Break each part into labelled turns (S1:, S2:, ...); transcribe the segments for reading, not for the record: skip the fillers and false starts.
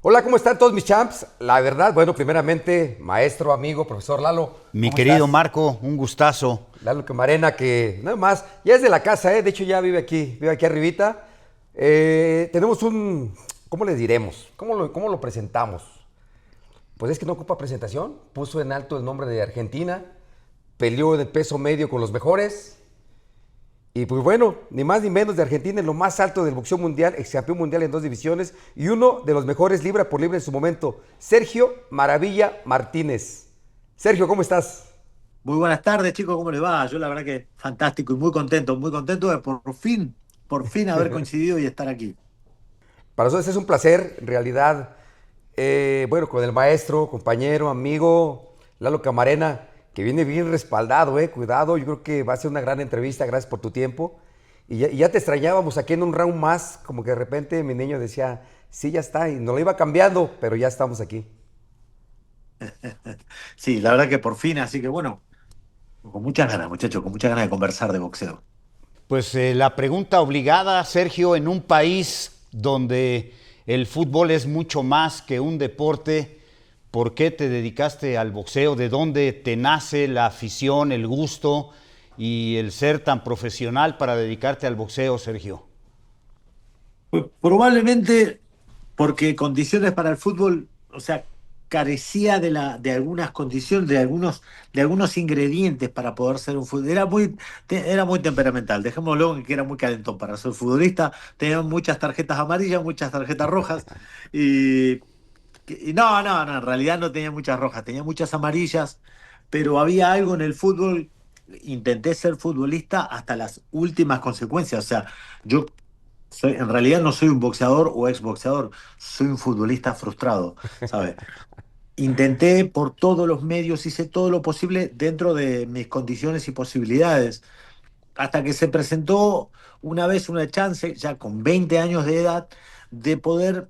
S1: Hola, ¿cómo están todos mis champs? La verdad, bueno, primeramente, maestro, amigo, profesor Lalo,
S2: Mi
S1: ¿cómo
S2: querido
S1: estás?
S2: Marco, un gustazo.
S1: Lalo Camarena, que nada más, ya es de la casa, ¿eh? De hecho ya vive aquí arribita. Tenemos un, ¿cómo le diremos? ¿Cómo lo presentamos? Pues es que no ocupa presentación, puso en alto el nombre de Argentina, peleó en el peso medio con los mejores, y pues bueno, ni más ni menos de Argentina en lo más alto del boxeo mundial, ex campeón mundial en dos divisiones y uno de los mejores libra por libra en su momento, Sergio Maravilla Martínez. Sergio, ¿cómo estás?
S3: Muy buenas tardes, chicos, ¿cómo les va? Yo la verdad que fantástico y muy contento de por fin haber coincidido y estar aquí.
S1: Para nosotros es un placer, en realidad, bueno, con el maestro, compañero, amigo, Lalo Camarena, que viene bien respaldado, cuidado, yo creo que va a ser una gran entrevista, gracias por tu tiempo. Y ya te extrañábamos aquí en un round más, como que de repente mi niño decía, sí, ya está, y nos lo iba cambiando, pero ya estamos aquí.
S3: Sí, la verdad que por fin, así que bueno, con muchas ganas, muchachos, con muchas ganas de conversar de boxeo.
S2: Pues la pregunta obligada, Sergio, en un país donde el fútbol es mucho más que un deporte, ¿por qué te dedicaste al boxeo? ¿De dónde te nace la afición, el gusto y el ser tan profesional para dedicarte al boxeo, Sergio?
S3: Pues probablemente porque condiciones para el fútbol, o sea, carecía de algunas condiciones, de algunos ingredientes para poder ser un futbolista. Era muy temperamental, dejémoslo en que era muy calentón para ser futbolista. Tenía muchas tarjetas amarillas, muchas tarjetas rojas. Y, y no, en realidad no tenía muchas rojas, tenía muchas amarillas, pero había algo en el fútbol. Intenté ser futbolista hasta las últimas consecuencias. O sea, yo en realidad no soy un boxeador o exboxeador, soy un futbolista frustrado, ¿sabes? Intenté por todos los medios, hice todo lo posible dentro de mis condiciones y posibilidades, hasta que se presentó una vez una chance, ya con 20 años de edad, de poder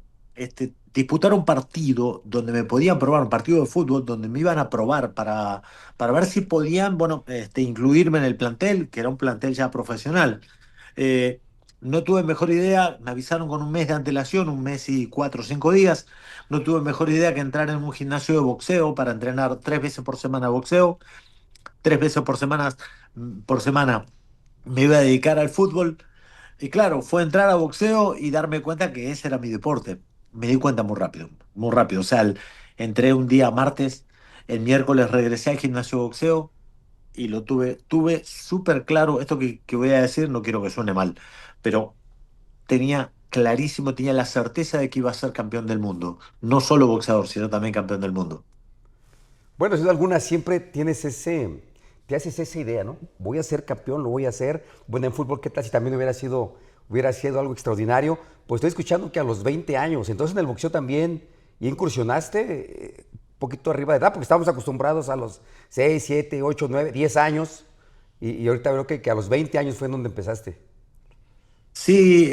S3: disputar un partido donde me podían probar, un partido de fútbol, donde me iban a probar para ver si podían, bueno, incluirme en el plantel, que era un plantel ya profesional. Eh, no tuve mejor idea, me avisaron con un mes de antelación, un mes y 4 o 5 días. No tuve mejor idea que entrar en un gimnasio de boxeo para entrenar 3 veces por semana boxeo, 3 veces por semana me iba a dedicar al fútbol. Y claro, fue entrar a boxeo y darme cuenta que ese era mi deporte. Me di cuenta muy rápido, muy rápido. O sea, entré un día martes, el miércoles regresé al gimnasio de boxeo y tuve súper claro, esto que voy a decir no quiero que suene mal, pero tenía clarísimo, tenía la certeza de que iba a ser campeón del mundo. No solo boxeador, sino también campeón del mundo.
S1: Bueno, sin duda alguna siempre te haces esa idea, ¿no? Voy a ser campeón, lo voy a hacer. Bueno, en fútbol, ¿qué tal si también hubiera sido algo extraordinario? Pues estoy escuchando que a los 20 años, entonces en el boxeo también ya incursionaste un poquito arriba de edad, porque estamos acostumbrados a los 6, 7, 8, 9, 10 años, y ahorita veo que a los 20 años fue en donde empezaste.
S3: Sí,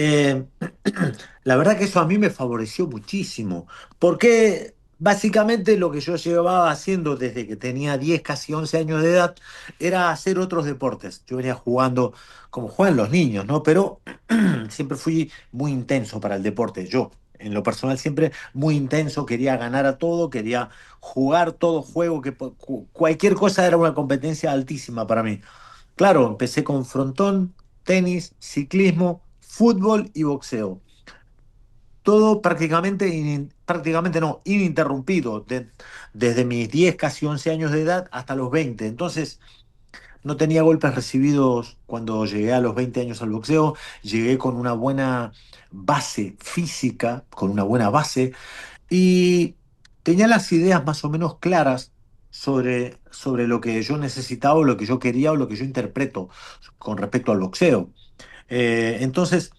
S3: la verdad que eso a mí me favoreció muchísimo, porque básicamente lo que yo llevaba haciendo desde que tenía 10 casi 11 años de edad, era hacer otros deportes. Yo venía jugando como juegan los niños, ¿no? Pero siempre fui muy intenso para el deporte. Yo, en lo personal, siempre muy intenso, quería ganar a todo, quería jugar todo juego, cualquier cosa era una competencia altísima para mí. Claro, empecé con frontón, tenis, ciclismo, fútbol y boxeo. Todo prácticamente, prácticamente no, ininterrumpido, desde mis 10 casi 11 años de edad hasta los 20. Entonces, no tenía golpes recibidos cuando llegué a los 20 años al boxeo. Llegué con una buena base física, con una buena base, y tenía las ideas más o menos claras sobre lo que yo necesitaba, o lo que yo quería, o lo que yo interpreto con respecto al boxeo. Entonces,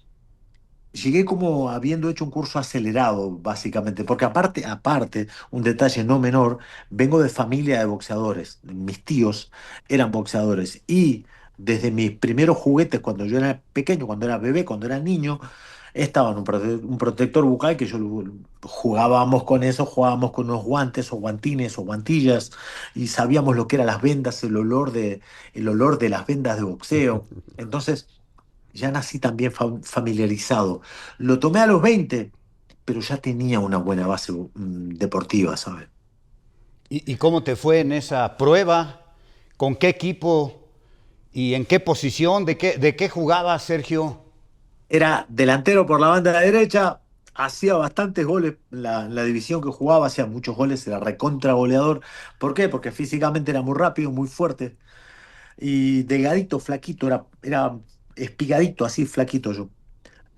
S3: llegué como habiendo hecho un curso acelerado, básicamente, porque aparte, un detalle no menor, vengo de familia de boxeadores. Mis tíos eran boxeadores y desde mis primeros juguetes, cuando yo era pequeño, cuando era bebé, cuando era niño, estaba en un protector bucal que jugábamos con eso, jugábamos con unos guantes o guantines o guantillas y sabíamos lo que eran las vendas, el olor de las vendas de boxeo. Entonces, ya nací también familiarizado. Lo tomé a los 20 pero ya tenía una buena base deportiva, ¿sabes?
S2: ¿Y cómo te fue en esa prueba? ¿Con qué equipo y en qué posición? ¿De qué jugabas, Sergio?
S3: Era delantero por la banda derecha, hacía bastantes goles, la división que jugaba hacía muchos goles, era recontra goleador. ¿Por qué? Porque físicamente era muy rápido, muy fuerte y delgadito, flaquito, era espigadito, así flaquito yo.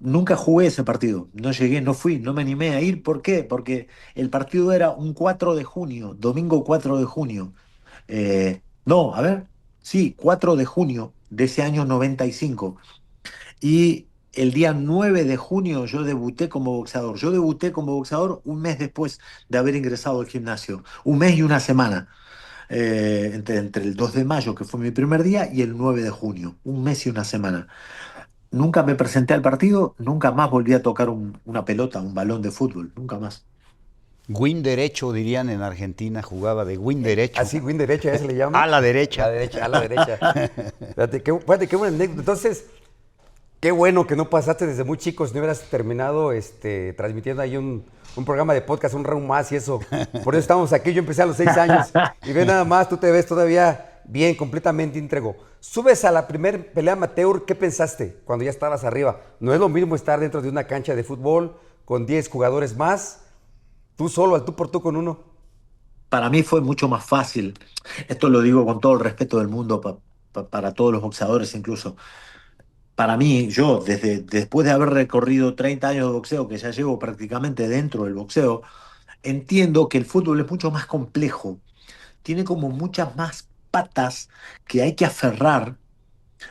S3: Nunca jugué ese partido, no llegué, no fui, no me animé a ir. ¿Por qué? Porque el partido era un 4 de junio, domingo 4 de junio. No, a ver, sí, 4 de junio de ese año 95. Y el día 9 de junio yo debuté como boxeador. Yo debuté como boxeador un mes después de haber ingresado al gimnasio. Un mes y una semana. Entre el 2 de mayo, que fue mi primer día, y el 9 de junio. Un mes y una semana. Nunca me presenté al partido, nunca más volví a tocar una pelota, un balón de fútbol. Nunca más.
S2: Win derecho, dirían en Argentina, jugaba de win derecho.
S1: Así, win derecha, ¿ya se le llama?
S2: A la derecha.
S1: La derecha, a la derecha. Fíjate, qué buena anécdota. Entonces, qué bueno que no pasaste desde muy chico, si no hubieras terminado transmitiendo ahí un programa de podcast, un round más y eso. Por eso estamos aquí, yo empecé a los 6 años. Y ve nada más, tú te ves todavía bien, completamente íntegro. Subes a la primer pelea amateur, ¿qué pensaste cuando ya estabas arriba? No es lo mismo estar dentro de una cancha de fútbol con 10 jugadores más, tú solo, al tú por tú con uno.
S3: Para mí fue mucho más fácil. Esto lo digo con todo el respeto del mundo para todos los boxeadores incluso. Para mí, yo, después de haber recorrido 30 años de boxeo, que ya llevo prácticamente dentro del boxeo, entiendo que el fútbol es mucho más complejo. Tiene como muchas más patas que hay que aferrar,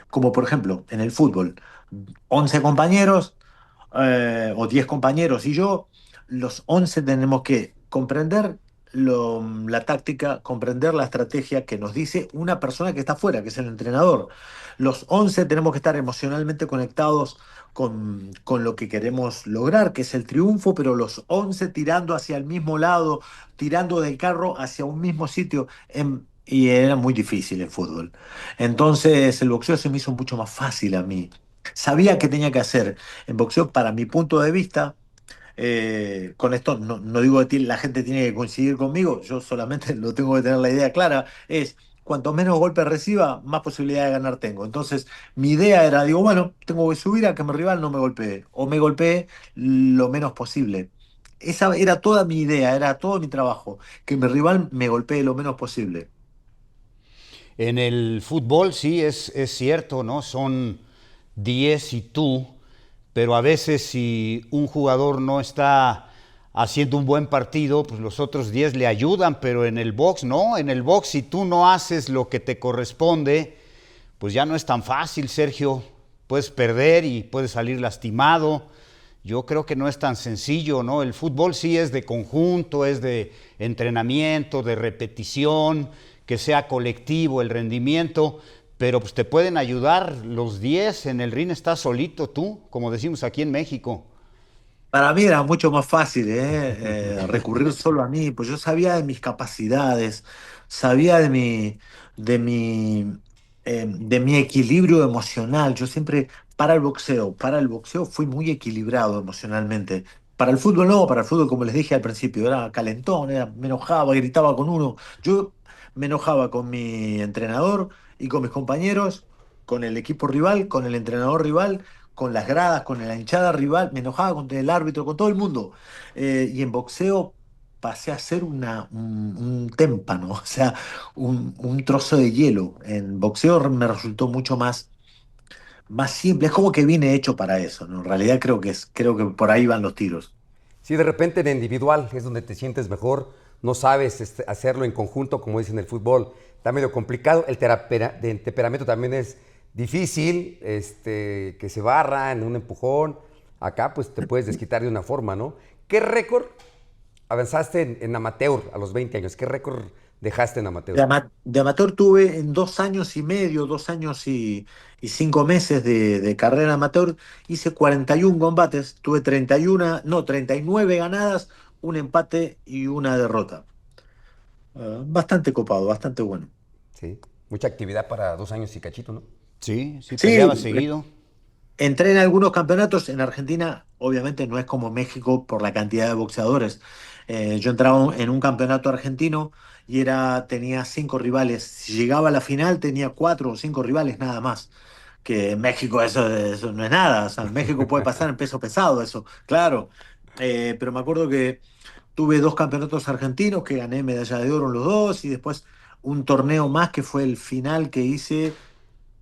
S3: como por ejemplo en el fútbol, 11 compañeros o 10 compañeros y yo, los 11 tenemos que comprender la táctica, comprender la estrategia que nos dice una persona que está afuera, que es el entrenador. Los 11 tenemos que estar emocionalmente conectados con lo que queremos lograr, que es el triunfo, pero los 11 tirando hacia el mismo lado, tirando del carro hacia un mismo sitio. Y era muy difícil el fútbol. Entonces el boxeo se me hizo mucho más fácil a mí. Sabía qué tenía que hacer. En boxeo, para mi punto de vista, con esto no digo que la gente tiene que coincidir conmigo, yo solamente lo tengo que tener la idea clara, es cuanto menos golpes reciba, más posibilidad de ganar tengo. Entonces, mi idea era, digo, bueno, tengo que subir a que mi rival no me golpee, o me golpee lo menos posible. Esa era toda mi idea, era todo mi trabajo, que mi rival me golpee lo menos posible.
S2: En el fútbol sí es cierto, ¿no? Son 10 y tú, pero a veces si un jugador no está haciendo un buen partido, pues los otros 10 le ayudan, pero en el box no, en el box si tú no haces lo que te corresponde, pues ya no es tan fácil, Sergio. Puedes perder y puedes salir lastimado. Yo creo que no es tan sencillo, ¿no? El fútbol sí es de conjunto, es de entrenamiento, de repetición, que sea colectivo el rendimiento, pero pues te pueden ayudar los 10, en el ring estás solito tú, como decimos aquí en México.
S3: Para mí era mucho más fácil, recurrir solo a mí, pues yo sabía de mis capacidades, sabía de mi equilibrio emocional. Yo siempre, para el boxeo fui muy equilibrado emocionalmente. Para el fútbol no, para el fútbol, como les dije al principio, era calentón, me enojaba, gritaba con uno. Yo me enojaba con mi entrenador y con mis compañeros, con el equipo rival, con el entrenador rival, con las gradas, con la hinchada rival, me enojaba con el árbitro, con todo el mundo. Y en boxeo pasé a ser un témpano, o sea, un trozo de hielo. En boxeo me resultó mucho más simple, es como que vine hecho para eso, ¿no? En realidad creo que por ahí van los tiros.
S1: Sí, de repente en individual es donde te sientes mejor, no sabes hacerlo en conjunto, como dicen en el fútbol, está medio complicado, el temperamento también es difícil, que se barra en un empujón, acá pues te puedes desquitar de una forma, ¿no? ¿Qué récord avanzaste en amateur a los 20 años? ¿Qué récord dejaste en amateur?
S3: De amateur tuve en 2 años y medio, 2 años y 5 meses de carrera amateur, hice 41 combates, tuve 31, no, 39 ganadas, un empate y una derrota. Bastante copado, bastante bueno.
S1: Sí, mucha actividad para 2 años y cachito, ¿no?
S2: Sí, sí,
S3: Sí,
S2: peleaba seguido.
S3: Entré en algunos campeonatos en Argentina, obviamente no es como México por la cantidad de boxeadores. Yo entraba en un campeonato argentino y tenía 5 rivales. Si llegaba a la final tenía 4 o 5 rivales nada más. Que en México eso no es nada. O sea, en México puede pasar en peso pesado eso, claro. Pero me acuerdo que tuve 2 campeonatos argentinos que gané medalla de oro en los dos y después un torneo más que fue el final que hice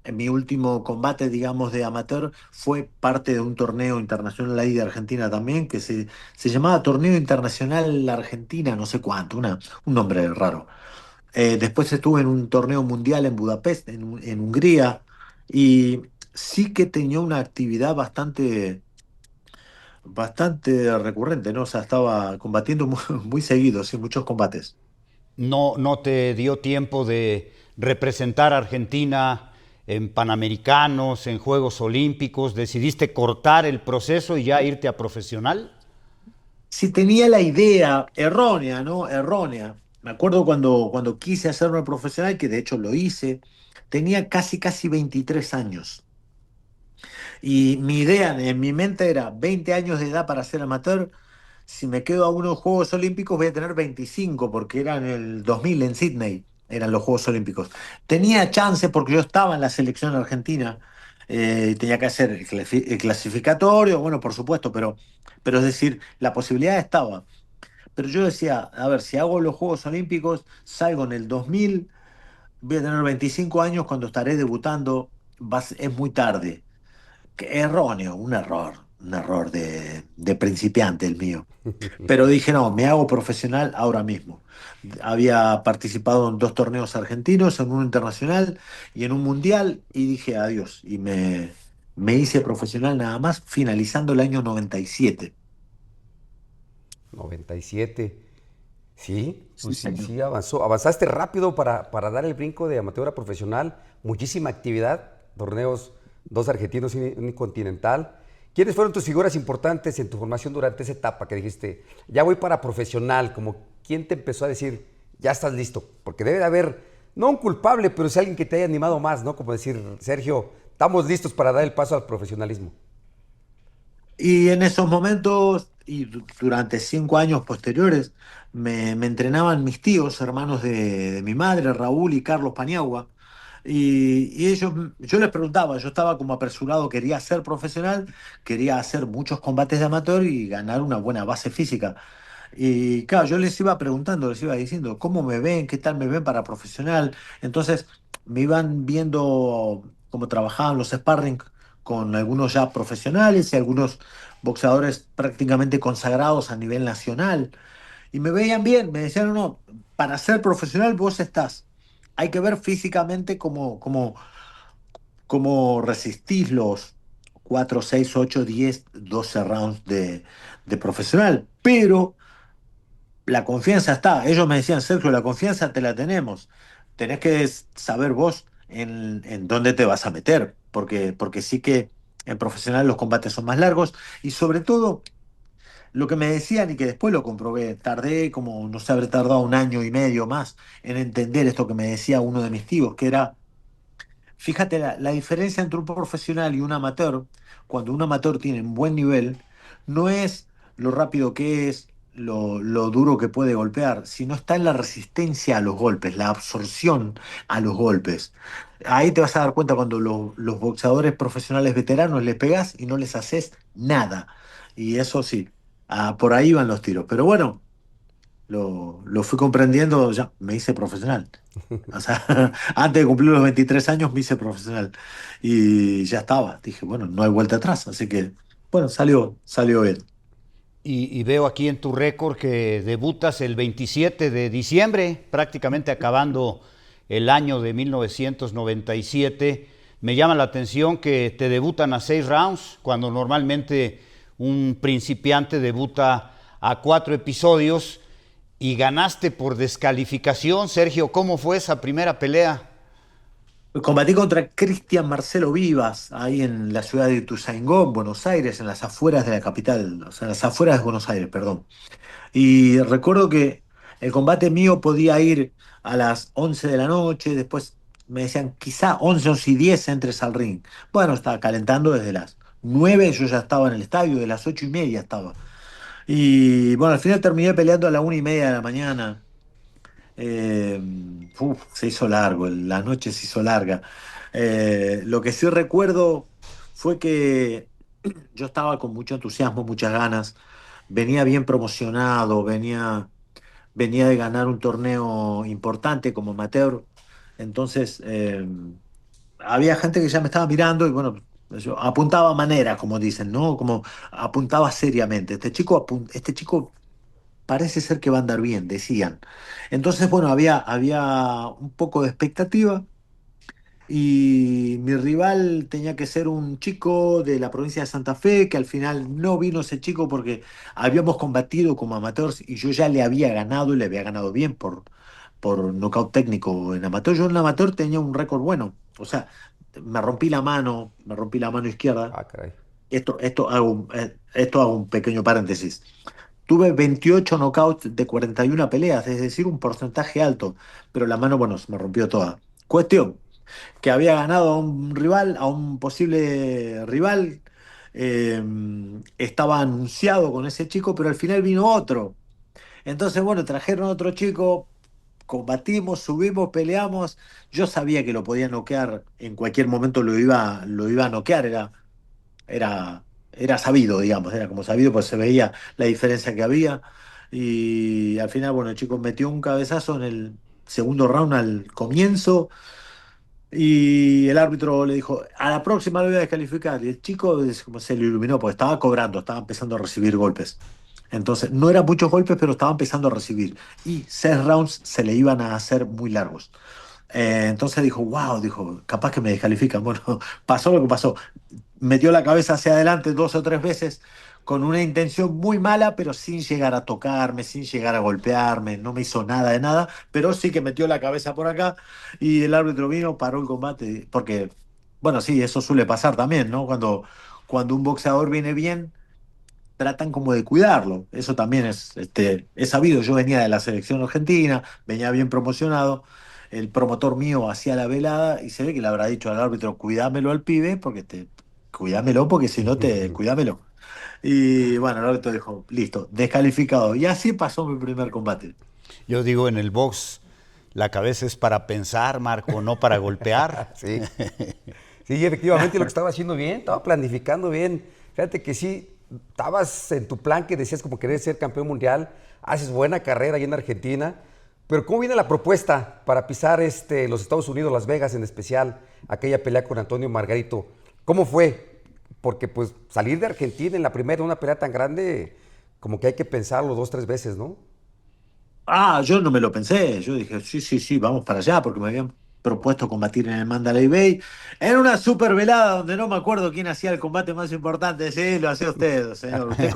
S3: en mi último combate, digamos, de amateur, fue parte de un torneo internacional ahí de Argentina también, que se llamaba Torneo Internacional Argentina, no sé cuánto, un nombre raro. Después estuve en un torneo mundial en Budapest, en Hungría, y sí que tenía una actividad bastante recurrente, ¿no? O sea, estaba combatiendo muy seguido, sí, muchos combates.
S2: No te dio tiempo de representar a Argentina en Panamericanos, en Juegos Olímpicos, decidiste cortar el proceso y ya irte a profesional.
S3: Si tenía la idea errónea, ¿no? Errónea. Me acuerdo cuando quise hacerme profesional, que de hecho lo hice, tenía casi 23 años. Y mi idea en mi mente era 20 años de edad para ser amateur. Si me quedo a unos Juegos Olímpicos voy a tener 25 porque era en el 2000 en Sydney, eran los Juegos Olímpicos. Tenía chance porque yo estaba en la selección argentina, tenía que hacer el clasificatorio, bueno, por supuesto, pero es decir, la posibilidad estaba. Pero yo decía, a ver, si hago los Juegos Olímpicos, salgo en el 2000, voy a tener 25 años cuando estaré debutando, es muy tarde. Erróneo, un error de principiante el mío. Pero dije, no, me hago profesional ahora mismo. Había participado en 2 torneos argentinos, en uno internacional y en un mundial, y dije adiós. Me hice profesional nada más, finalizando el año 97.
S1: 97. Sí,
S3: Sí,
S1: pues sí,
S3: señor.
S1: sí avanzó. Avanzaste rápido para dar el brinco de amateur a profesional. Muchísima actividad, torneos, dos argentinos y un continental. ¿Quiénes fueron tus figuras importantes en tu formación durante esa etapa que dijiste, ya voy para profesional? Como, ¿quién te empezó a decir, ya estás listo? Porque debe de haber, no un culpable, pero sí alguien que te haya animado más, ¿no? Como decir, Sergio, estamos listos para dar el paso al profesionalismo.
S3: Y en esos momentos y durante 5 años posteriores me entrenaban mis tíos, hermanos de mi madre, Raúl y Carlos Paniagua. Y ellos, yo les preguntaba, yo estaba como apresurado, quería ser profesional, quería hacer muchos combates de amateur y ganar una buena base física. Y claro, yo les iba preguntando, les iba diciendo, ¿cómo me ven? ¿Qué tal me ven para profesional? Entonces me iban viendo cómo trabajaban los sparring con algunos ya profesionales y algunos boxeadores prácticamente consagrados a nivel nacional. Y me veían bien, me decían, no, no, para ser profesional vos estás. Hay que ver físicamente cómo resistís los 4 6 8 10 12 rounds de profesional. Pero la confianza está. Ellos me decían, Sergio, la confianza te la tenemos. Tenés que saber vos en dónde te vas a meter, porque sí que en profesional los combates son más largos y sobre todo lo que me decían y que después lo comprobé, tardé como, no sé, habré tardado un año y medio más en entender esto que me decía uno de mis tíos, que era, fíjate la diferencia entre un profesional y un amateur, cuando un amateur tiene un buen nivel, no es lo rápido que es, lo duro que puede golpear, sino está en la resistencia a los golpes, la absorción a los golpes. Ahí te vas a dar cuenta cuando los boxeadores profesionales veteranos les pegas y no les haces nada. Y eso sí, por ahí van los tiros. Pero bueno, lo fui comprendiendo, ya me hice profesional. O sea, antes de cumplir los 23 años me hice profesional y ya estaba. Dije, bueno, no hay vuelta atrás, así que, bueno, salió bien.
S2: Y veo aquí en tu récord que debutas el 27 de diciembre, prácticamente acabando el año de 1997. Me llama la atención que te debutan a 6 rounds, cuando normalmente un principiante debuta a 4 episodios y ganaste por descalificación. Sergio, ¿cómo fue esa primera pelea?
S3: Combatí contra Cristian Marcelo Vivas, ahí en la ciudad de Ituzaingó, Buenos Aires, en las afueras de la capital, o sea, en las afueras de Buenos Aires, perdón. Y recuerdo que el combate mío podía ir a las 11 de la noche, después me decían quizá 11 y 10 entres al ring. Bueno, estaba calentando desde las 9 yo ya estaba en el estadio, de las 8:30 estaba. Y bueno, al final terminé peleando a la 1:30 de la mañana. Eh, Se hizo largo, la noche se hizo larga. Lo que sí recuerdo fue que yo estaba con mucho entusiasmo, muchas ganas, venía bien promocionado, venía de ganar un torneo importante como amateur, entonces había gente que ya me estaba mirando y bueno, yo apuntaba manera, como dicen, ¿no? Como apuntaba seriamente. Este chico parece ser que va a andar bien, decían. Entonces, bueno, había un poco de expectativa y mi rival tenía que ser un chico de la provincia de Santa Fe, que al final no vino ese chico porque habíamos combatido como amateurs y yo ya le había ganado y le había ganado bien por nocaut técnico en amateur. Yo en amateur tenía un récord bueno, o sea, me rompí la mano izquierda.
S1: Ah, caray.
S3: Esto hago un pequeño paréntesis. Tuve 28 knockouts de 41 peleas, es decir, un porcentaje alto, pero la mano, bueno, se me rompió toda. Cuestión, que había ganado a un rival, a un posible rival, eh, estaba anunciado con ese chico, pero al final vino otro. Entonces, bueno, trajeron otro chico, combatimos, subimos, peleamos. Yo sabía que lo podía noquear, en cualquier momento lo iba a noquear, era sabido, digamos, era como sabido, pues se veía la diferencia que había. Y al final, bueno, el chico metió un cabezazo en el segundo round al comienzo. Y el árbitro le dijo, a la próxima lo voy a descalificar. Y el chico como se le iluminó, porque estaba cobrando, estaba empezando a recibir golpes. Entonces, no eran muchos golpes, pero estaba empezando a recibir. Y 6 rounds se le iban a hacer muy largos. Entonces dijo, wow, dijo, capaz que me descalifican. Bueno, pasó lo que pasó. Metió la cabeza hacia adelante 2 o 3 veces con una intención muy mala, pero sin llegar a tocarme, sin llegar a golpearme, no me hizo nada de nada, pero sí que metió la cabeza por acá y el árbitro vino, paró el combate, porque, bueno, sí, eso suele pasar también, ¿no? Cuando un boxeador viene bien, tratan como de cuidarlo. Eso también es sabido. Yo venía de la selección argentina, venía bien promocionado. El promotor mío hacía la velada y se ve que le habrá dicho al árbitro, cuidámelo al pibe, cuidámelo porque si no cuidámelo. Y bueno, el árbitro dijo, listo, descalificado. Y así pasó mi primer combate.
S2: Yo digo, en el box la cabeza es para pensar, Marco, no para golpear.
S1: Sí. Sí, efectivamente lo que estaba haciendo bien, estaba planificando bien. Fíjate que sí, estabas en tu plan que decías como querer ser campeón mundial, haces buena carrera ahí en Argentina, pero ¿cómo viene la propuesta para pisar los Estados Unidos, Las Vegas en especial, aquella pelea con Antonio Margarito? ¿Cómo fue? Porque pues salir de Argentina en la primera una pelea tan grande, como que hay que pensarlo 2, 3 veces, ¿no?
S3: Yo no me lo pensé. Yo dije, sí, sí, sí, vamos para allá, porque me habían propuesto combatir en el Mandalay Bay, en una super velada donde no me acuerdo quién hacía el combate más importante. Sí, lo hacía usted, señor. Usted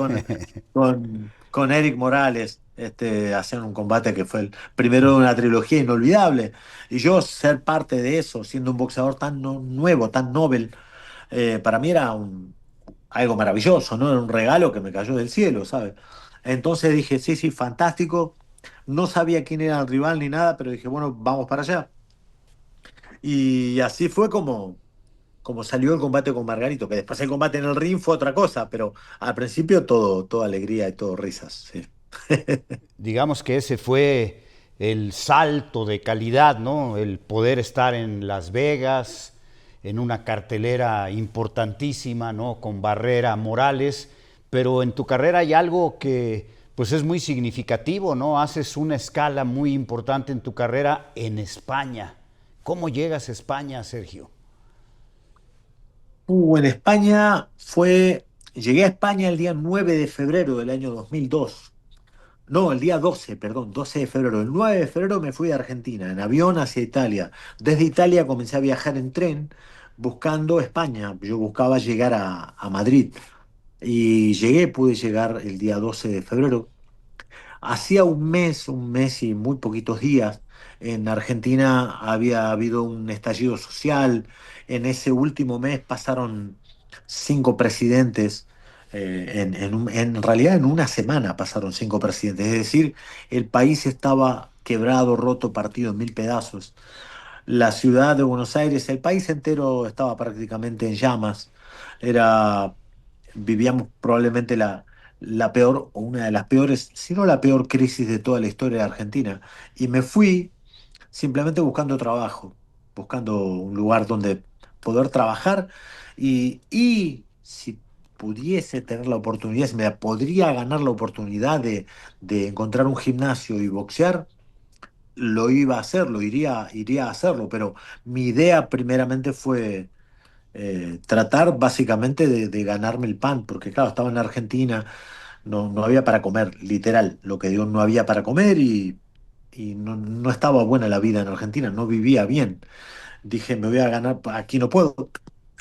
S3: con Eric Morales, hacían un combate que fue el primero de una trilogía inolvidable. Y yo ser parte de eso, siendo un boxeador tan nuevo, tan novel, para mí era algo maravilloso, ¿no? Era un regalo que me cayó del cielo, ¿sabes? Entonces dije, sí, sí, fantástico. No sabía quién era el rival ni nada, pero dije, bueno, vamos para allá. Y así fue como salió el combate con Margarito, que después el combate en el ring fue otra cosa, pero al principio todo alegría y todo risas, sí.
S2: Digamos que ese fue el salto de calidad, ¿no? El poder estar en Las Vegas, en una cartelera importantísima, ¿no? Con Barrera, Morales, pero en tu carrera hay algo que pues es muy significativo, ¿no? Haces una escala muy importante en tu carrera en España. ¿Cómo llegas a España, Sergio?
S3: En España llegué a España el día 9 de febrero del año 2002. No, el día 12, perdón, 12 de febrero. El 9 de febrero me fui de Argentina, en avión hacia Italia. Desde Italia comencé a viajar en tren buscando España. Yo buscaba llegar a Madrid. Y pude llegar el día 12 de febrero. Hacía un mes y muy poquitos días, en Argentina había habido un estallido social. En ese último mes pasaron 5 presidentes. En realidad en una semana pasaron 5 presidentes. Es decir, el país estaba quebrado, roto, partido en mil pedazos. La ciudad de Buenos Aires, el país entero estaba prácticamente en llamas. Era, vivíamos probablemente la peor, o una de las peores, si no la peor crisis de toda la historia de Argentina. Y me fui simplemente buscando trabajo, buscando un lugar donde poder trabajar y si pudiese tener la oportunidad, si me podría ganar la oportunidad de encontrar un gimnasio y boxear, lo iba a hacer, iría a hacerlo, pero mi idea primeramente fue tratar básicamente de ganarme el pan, porque claro, estaba en Argentina, no había para comer, literal, lo que digo, no había para comer y no estaba buena la vida en Argentina, no vivía bien. Dije, me voy a ganar, aquí no puedo,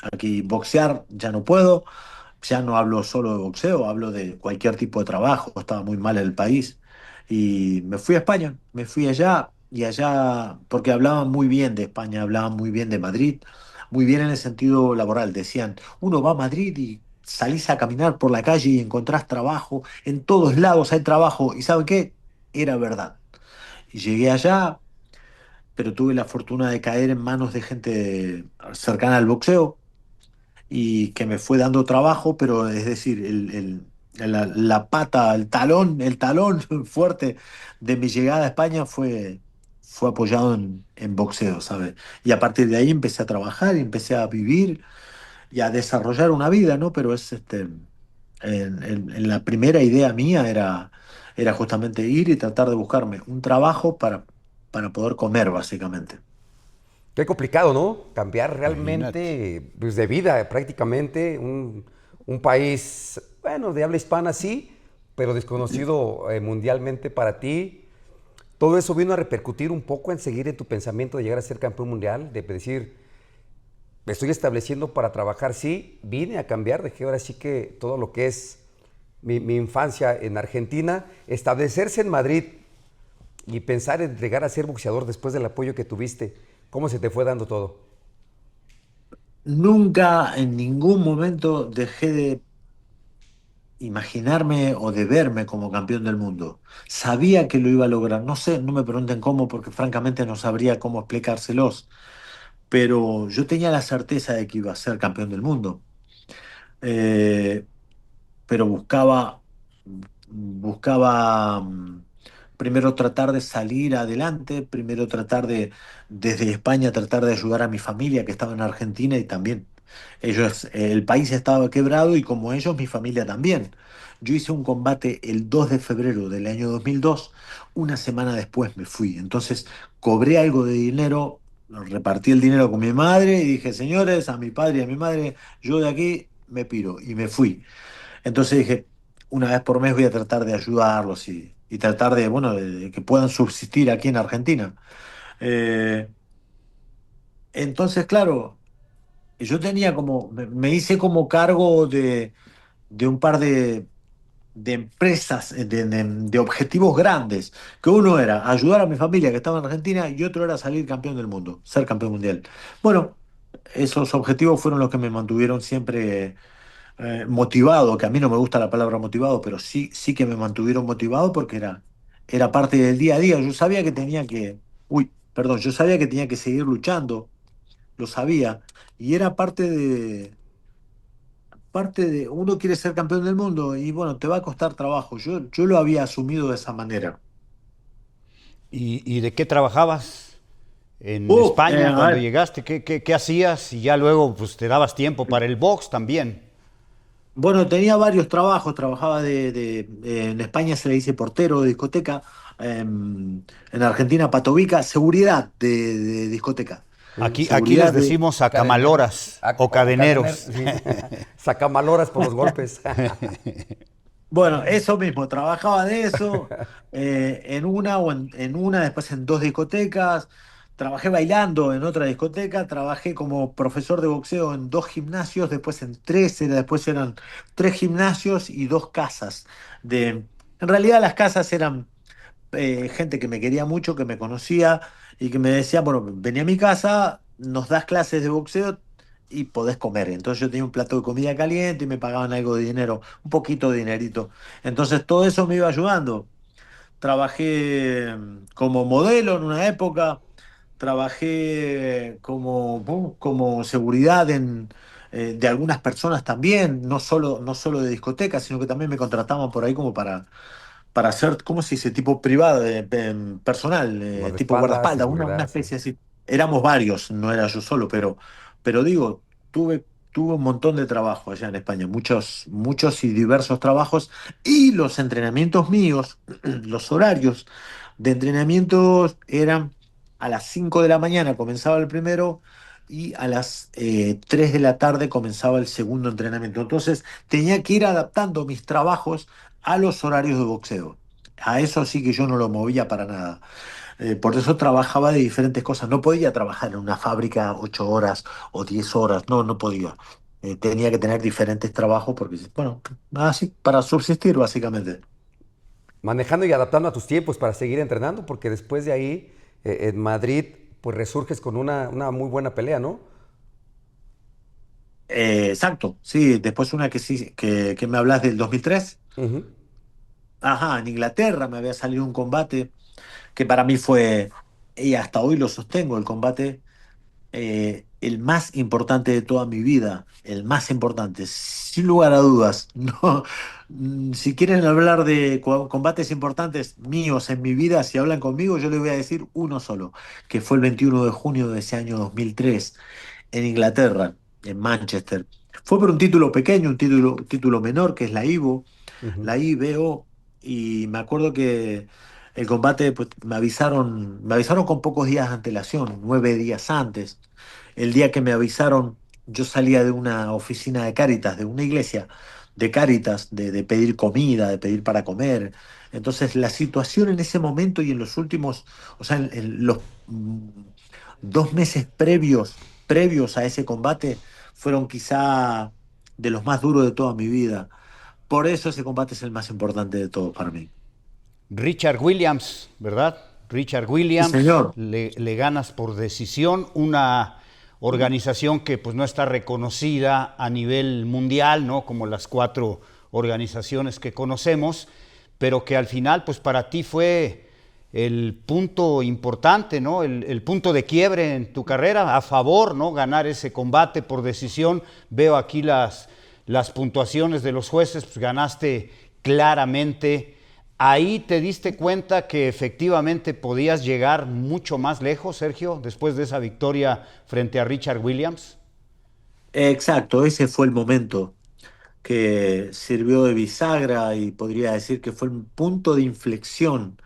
S3: aquí boxear ya no puedo, ya no hablo solo de boxeo, hablo de cualquier tipo de trabajo, estaba muy mal el país. Y me fui a España, me fui allá y allá, porque hablaban muy bien de España, hablaban muy bien de Madrid, muy bien en el sentido laboral. Decían, uno va a Madrid y salís a caminar por la calle y encontrás trabajo, en todos lados hay trabajo. ¿Y saben qué? Era verdad. Y llegué allá, pero tuve la fortuna de caer en manos de gente cercana al boxeo y que me fue dando trabajo, pero es decir, la pata, el talón fuerte de mi llegada a España fue apoyado en boxeo, ¿sabes? Y a partir de ahí empecé a trabajar y empecé a vivir y a desarrollar una vida, ¿no? Pero es en la primera idea mía era justamente ir y tratar de buscarme un trabajo para poder comer, básicamente.
S1: Qué complicado, ¿no? Cambiar
S2: Imagínate.
S1: realmente pues, de vida prácticamente. Un país, bueno, de habla hispana sí, pero desconocido mundialmente para ti. Todo eso vino a repercutir un poco en seguir en tu pensamiento de llegar a ser campeón mundial, de decir, me estoy estableciendo para trabajar, sí, vine a cambiar, dejé ahora sí que todo lo que es mi infancia en Argentina, establecerse en Madrid y pensar en llegar a ser boxeador después del apoyo que tuviste. ¿Cómo se te fue dando todo?
S3: Nunca en ningún momento dejé de imaginarme o de verme como campeón del mundo. Sabía que lo iba a lograr. No sé, no me pregunten cómo, porque francamente no sabría cómo explicárselos. Pero yo tenía la certeza de que iba a ser campeón del mundo. Eh, pero buscaba primero tratar de salir adelante, primero tratar desde España, tratar de ayudar a mi familia que estaba en Argentina y también ellos, el país estaba quebrado y como ellos, mi familia también. Yo hice un combate el 2 de febrero del año 2002, una semana después me fui. Entonces cobré algo de dinero, repartí el dinero con mi madre y dije, señores, a mi padre y a mi madre, yo de aquí me piro y me fui. Entonces dije, una vez por mes voy a tratar de ayudarlos y tratar de, bueno, de que puedan subsistir aquí en Argentina. Eh, entonces, claro, yo tenía como, me hice como cargo de un par de empresas, de objetivos grandes, que uno era ayudar a mi familia que estaba en Argentina y otro era salir campeón del mundo, ser campeón mundial. Bueno, esos objetivos fueron los que me mantuvieron siempre motivado, que a mí no me gusta la palabra motivado, pero sí que me mantuvieron motivado porque era parte del día a día. Yo sabía que tenía que, uy, perdón, yo sabía que tenía que seguir luchando, lo sabía, y era parte de, uno quiere ser campeón del mundo y bueno, te va a costar trabajo. Yo lo había asumido de esa manera.
S2: Y de qué trabajabas en España
S3: A
S2: cuando
S3: ver,
S2: llegaste? ¿Qué hacías? Y ya luego pues te dabas tiempo para el box también.
S3: bueno, tenía varios trabajos, trabajaba en España se le dice portero de discoteca, en Argentina patovica, seguridad de discoteca.
S2: Aquí les
S3: Seguridad de...
S2: decimos
S1: Cadena,
S2: acamaloras o
S1: o cadener,
S2: cadeneros.
S1: sí. Sacamaloras por los golpes.
S3: Bueno, eso mismo, trabajaba de eso, en una en una, después en dos discotecas, trabajé bailando en otra discoteca, trabajé como profesor de boxeo en dos gimnasios, después en tres, después eran tres gimnasios y dos casas. En realidad las casas eran gente que me quería mucho, que me conocía y que me decía, bueno, vení a mi casa, nos das clases de boxeo y podés comer. Entonces yo tenía un plato de comida caliente y me pagaban algo de dinero, un poquito de dinerito. Entonces todo eso me iba ayudando. Trabajé como modelo en una época, trabajé como seguridad de algunas personas también, no solo de discotecas, sino que también me contrataban por ahí como para hacer, ¿cómo se dice? Tipo privado, personal, tipo
S1: Guardaespaldas,
S3: guardaespaldas, una
S1: seguridad, sí.
S3: especie así. Éramos varios, no era yo solo, pero digo, tuve un montón de trabajo allá en España, muchos, muchos y diversos trabajos, y los entrenamientos míos, los horarios de entrenamientos eran a las 5 de la mañana comenzaba el primero y a las 3 de la tarde comenzaba el segundo entrenamiento. Entonces tenía que ir adaptando mis trabajos a los horarios de boxeo. A eso sí que yo no lo movía para nada. Por eso trabajaba de diferentes cosas. No podía trabajar en una fábrica 8 horas o 10 horas. No, no podía. Tenía que tener diferentes trabajos porque, bueno, así, para subsistir básicamente.
S1: Manejando y adaptando a tus tiempos para seguir entrenando, porque después de ahí, en Madrid, pues resurges con una muy buena pelea, ¿no?
S3: Exacto, sí. Después una que sí, que me hablas del 2003.
S1: Ujú.
S3: Ajá, en Inglaterra me había salido un combate que para mí fue, y hasta hoy lo sostengo, el combate el más importante de toda mi vida, el más importante, sin lugar a dudas. No, si quieren hablar de combates importantes míos en mi vida, si hablan conmigo, yo les voy a decir uno solo, que fue el 21 de junio de ese año 2003 en Inglaterra, en Manchester. Fue por un título pequeño, un título menor, que es la IBO,
S1: Ujú.
S3: la IBO, y me acuerdo que el combate, pues me avisaron con pocos días de antelación, 9 días antes. El día que me avisaron, yo salía de una oficina de Cáritas, de una iglesia de Cáritas, de pedir comida, de pedir para comer. Entonces, la situación en ese momento y en los últimos, o sea, en los 2 meses previos a ese combate, fueron quizá de los más duros de toda mi vida. Por eso ese combate es el más importante de todos para mí.
S2: Richard Williams, ¿verdad? Richard
S3: Sí,
S2: Williams,
S3: señor.
S2: le ganas por decisión, una organización que pues no está reconocida a nivel mundial, ¿no? Como las 4 organizaciones que conocemos, pero que al final pues para ti fue el punto importante, ¿no? El punto de quiebre en tu carrera, a favor, ¿no? Ganar ese combate por decisión. Veo aquí las puntuaciones de los jueces, pues ganaste claramente. Ahí te diste cuenta que efectivamente podías llegar mucho más lejos, Sergio, después de esa victoria frente a Richard Williams.
S3: Exacto, ese fue el momento que sirvió de bisagra y podría decir que fue un punto de inflexión,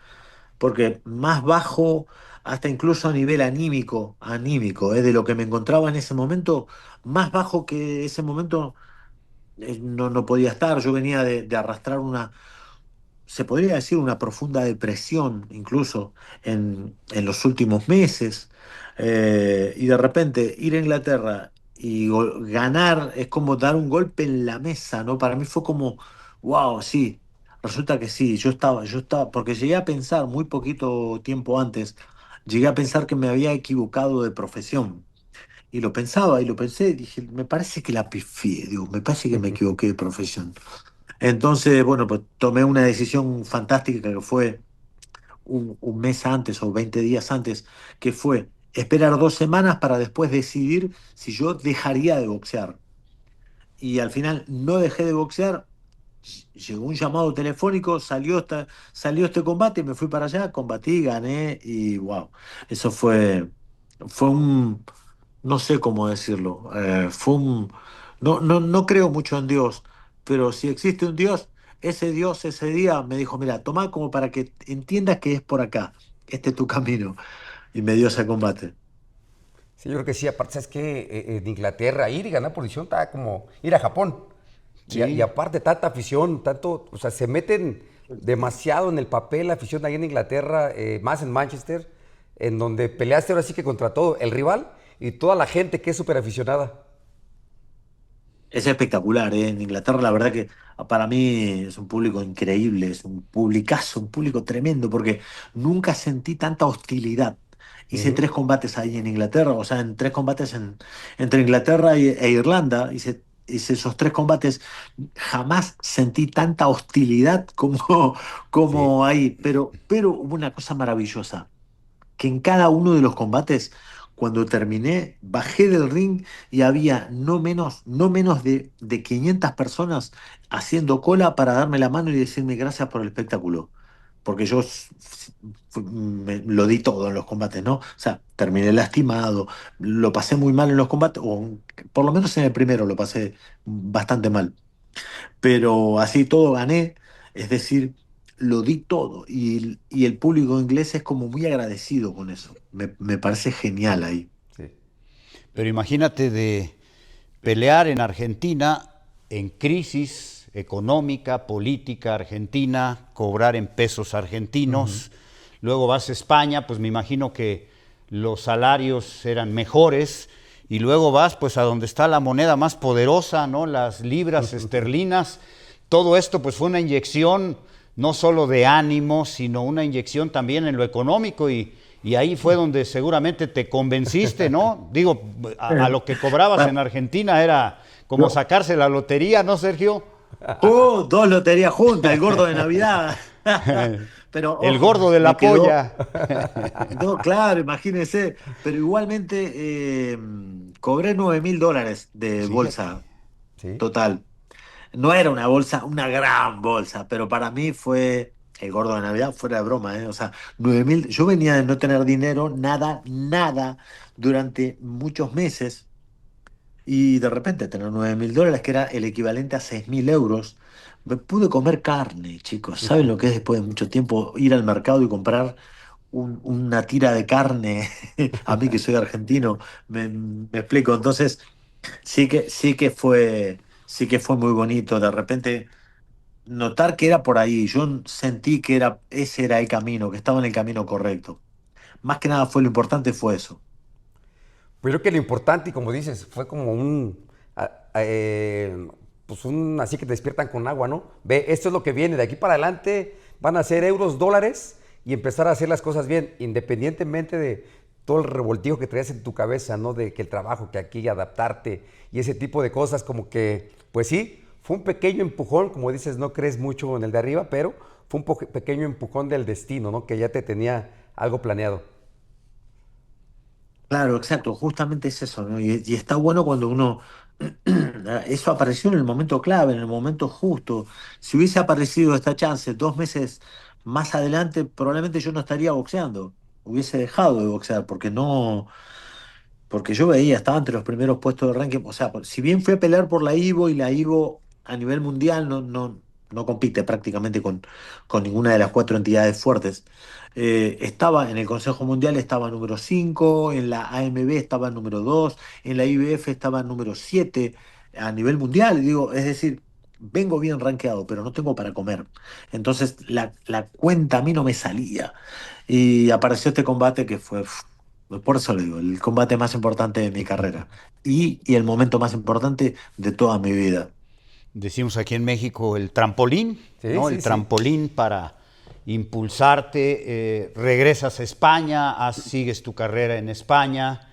S3: porque más bajo, hasta incluso a nivel anímico, de lo que me encontraba en ese momento, más bajo que ese momento no podía estar. Yo venía de arrastrar se podría decir, una profunda depresión, incluso en los últimos meses. Y de repente ir a Inglaterra y ganar es como dar un golpe en la mesa, ¿no? Para mí fue como, wow, sí, resulta que sí, yo estaba, porque llegué a pensar muy poquito tiempo antes, llegué a pensar que me había equivocado de profesión. Y lo pensaba y lo pensé, dije, me parece que la pifié, digo, me parece que me equivoqué de profesión. Entonces, bueno, pues tomé una decisión fantástica que fue un mes antes o 20 días antes, que fue esperar 2 semanas para después decidir si yo dejaría de boxear. Y al final no dejé de boxear, llegó un llamado telefónico, salió este combate, me fui para allá, combatí, gané y wow, eso fue no sé cómo decirlo, no creo mucho en Dios, pero si existe un Dios ese día me dijo, mira, toma como para que entiendas que es por acá, este es tu camino, y me dio ese combate.
S1: Sí, yo creo que sí. Aparte, ¿sabes qué? En Inglaterra, ir y ganar posición está como ir a Japón. Y
S2: Sí,
S1: aparte, tanta afición, tanto, o sea, se meten demasiado en el papel la afición ahí en Inglaterra, más en Manchester, en donde peleaste ahora sí que contra todo, el rival y toda la gente que es súper aficionada.
S3: Es espectacular, ¿eh? En Inglaterra la verdad que para mí es un público increíble, es un publicazo, un público tremendo, porque nunca sentí tanta hostilidad. Hice
S1: Ujú.
S3: 3 combates ahí en Inglaterra, o sea, en 3 combates entre Inglaterra e Irlanda, hice esos 3 combates, jamás sentí tanta hostilidad como,
S1: Sí.
S3: como ahí, pero hubo una cosa maravillosa que en cada uno de los combates, Cuando terminé, bajé del ring y había no menos de 500 personas haciendo cola para darme la mano y decirme gracias por el espectáculo. Porque yo lo di todo en los combates, ¿no? O sea, terminé lastimado, lo pasé muy mal en los combates, o por lo menos en el primero lo pasé bastante mal. Pero así todo gané, es decir, lo di todo. Y el público inglés es como muy agradecido con eso. Me parece genial ahí.
S1: Sí.
S2: Pero imagínate de pelear en Argentina en crisis económica, política argentina, cobrar en pesos argentinos, luego vas a España, pues me imagino que los salarios eran mejores, y luego vas pues a donde está la moneda más poderosa, ¿no? Las libras esterlinas. Todo esto pues fue una inyección no solo de ánimo, sino una inyección también en lo económico, y ahí fue donde seguramente te convenciste, ¿no? Digo, a lo que cobrabas en
S3: Pa-
S2: Argentina era como
S3: no.
S2: sacarse la lotería, ¿no, Sergio?
S3: Dos loterías juntas, el gordo de Navidad. Pero
S2: El
S3: ojo,
S2: gordo de
S3: me
S2: la
S3: quedó.
S2: polla.
S3: No, claro, imagínense. Pero igualmente cobré $9.000 de
S2: Fíjate.
S3: bolsa
S1: Sí.
S3: total. No era una bolsa, una gran bolsa, pero para mí fue el gordo de Navidad, fuera de broma, ¿eh? O sea, 9.000. Yo venía de no tener dinero, nada, nada, durante muchos meses. Y de repente tener $9.000, que era el equivalente a 6.000 euros, me pude comer carne, chicos. ¿Saben lo que es después de mucho tiempo ir al mercado y comprar una tira de carne? A mí que soy argentino, me explico. Entonces, sí que fue muy bonito. De repente notar que era por ahí. Yo sentí que ese era el camino, que estaba en el camino correcto. Más que nada fue lo importante fue eso.
S1: Pues creo que lo importante, y como dices, fue como pues así que te despiertan con agua, ¿no? Ve, esto es lo que viene, de aquí para adelante van a ser euros, dólares y empezar a hacer las cosas bien, independientemente de todo el revoltijo que traías en tu cabeza, ¿no? De que el trabajo, que aquí adaptarte y ese tipo de cosas, como que, pues sí, fue un pequeño empujón, como dices, no crees mucho en el de arriba, pero fue un pequeño empujón del destino, ¿no? Que ya te tenía algo planeado.
S3: Claro, exacto, justamente es eso, ¿no? Y está bueno cuando uno, eso apareció en el momento clave, en el momento justo. Si hubiese aparecido esta chance 2 meses más adelante, probablemente yo no estaría boxeando, hubiese dejado de boxear, porque yo veía, estaba entre los primeros puestos de ranking. O sea, si bien fui a pelear por la Ivo, y la Ivo a nivel mundial no compite prácticamente con ninguna de las cuatro entidades fuertes. Estaba en el Consejo Mundial, estaba número 5, en la AMB estaba número 2, en la IBF estaba número 7 a nivel mundial. Digo, es decir, vengo bien rankeado, pero no tengo para comer. Entonces la cuenta a mí no me salía. Y apareció este combate que fue, por eso le digo, el combate más importante de mi carrera y el momento más importante de toda mi vida.
S2: Decimos aquí en México el trampolín,
S1: Sí,
S2: ¿no? El
S1: sí, sí.
S2: trampolín para impulsarte, regresas a España, sigues tu carrera en España,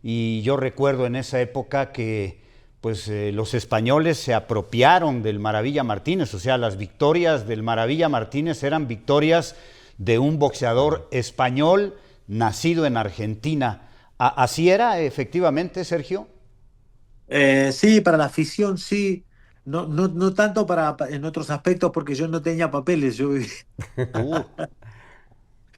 S2: y yo recuerdo en esa época que pues los españoles se apropiaron del Maravilla Martínez, o sea, las victorias del Maravilla Martínez eran victorias de un boxeador español nacido en Argentina. ¿Así era efectivamente, Sergio?
S3: Sí, para la afición sí, no tanto en otros aspectos porque yo no tenía papeles.
S2: Uh,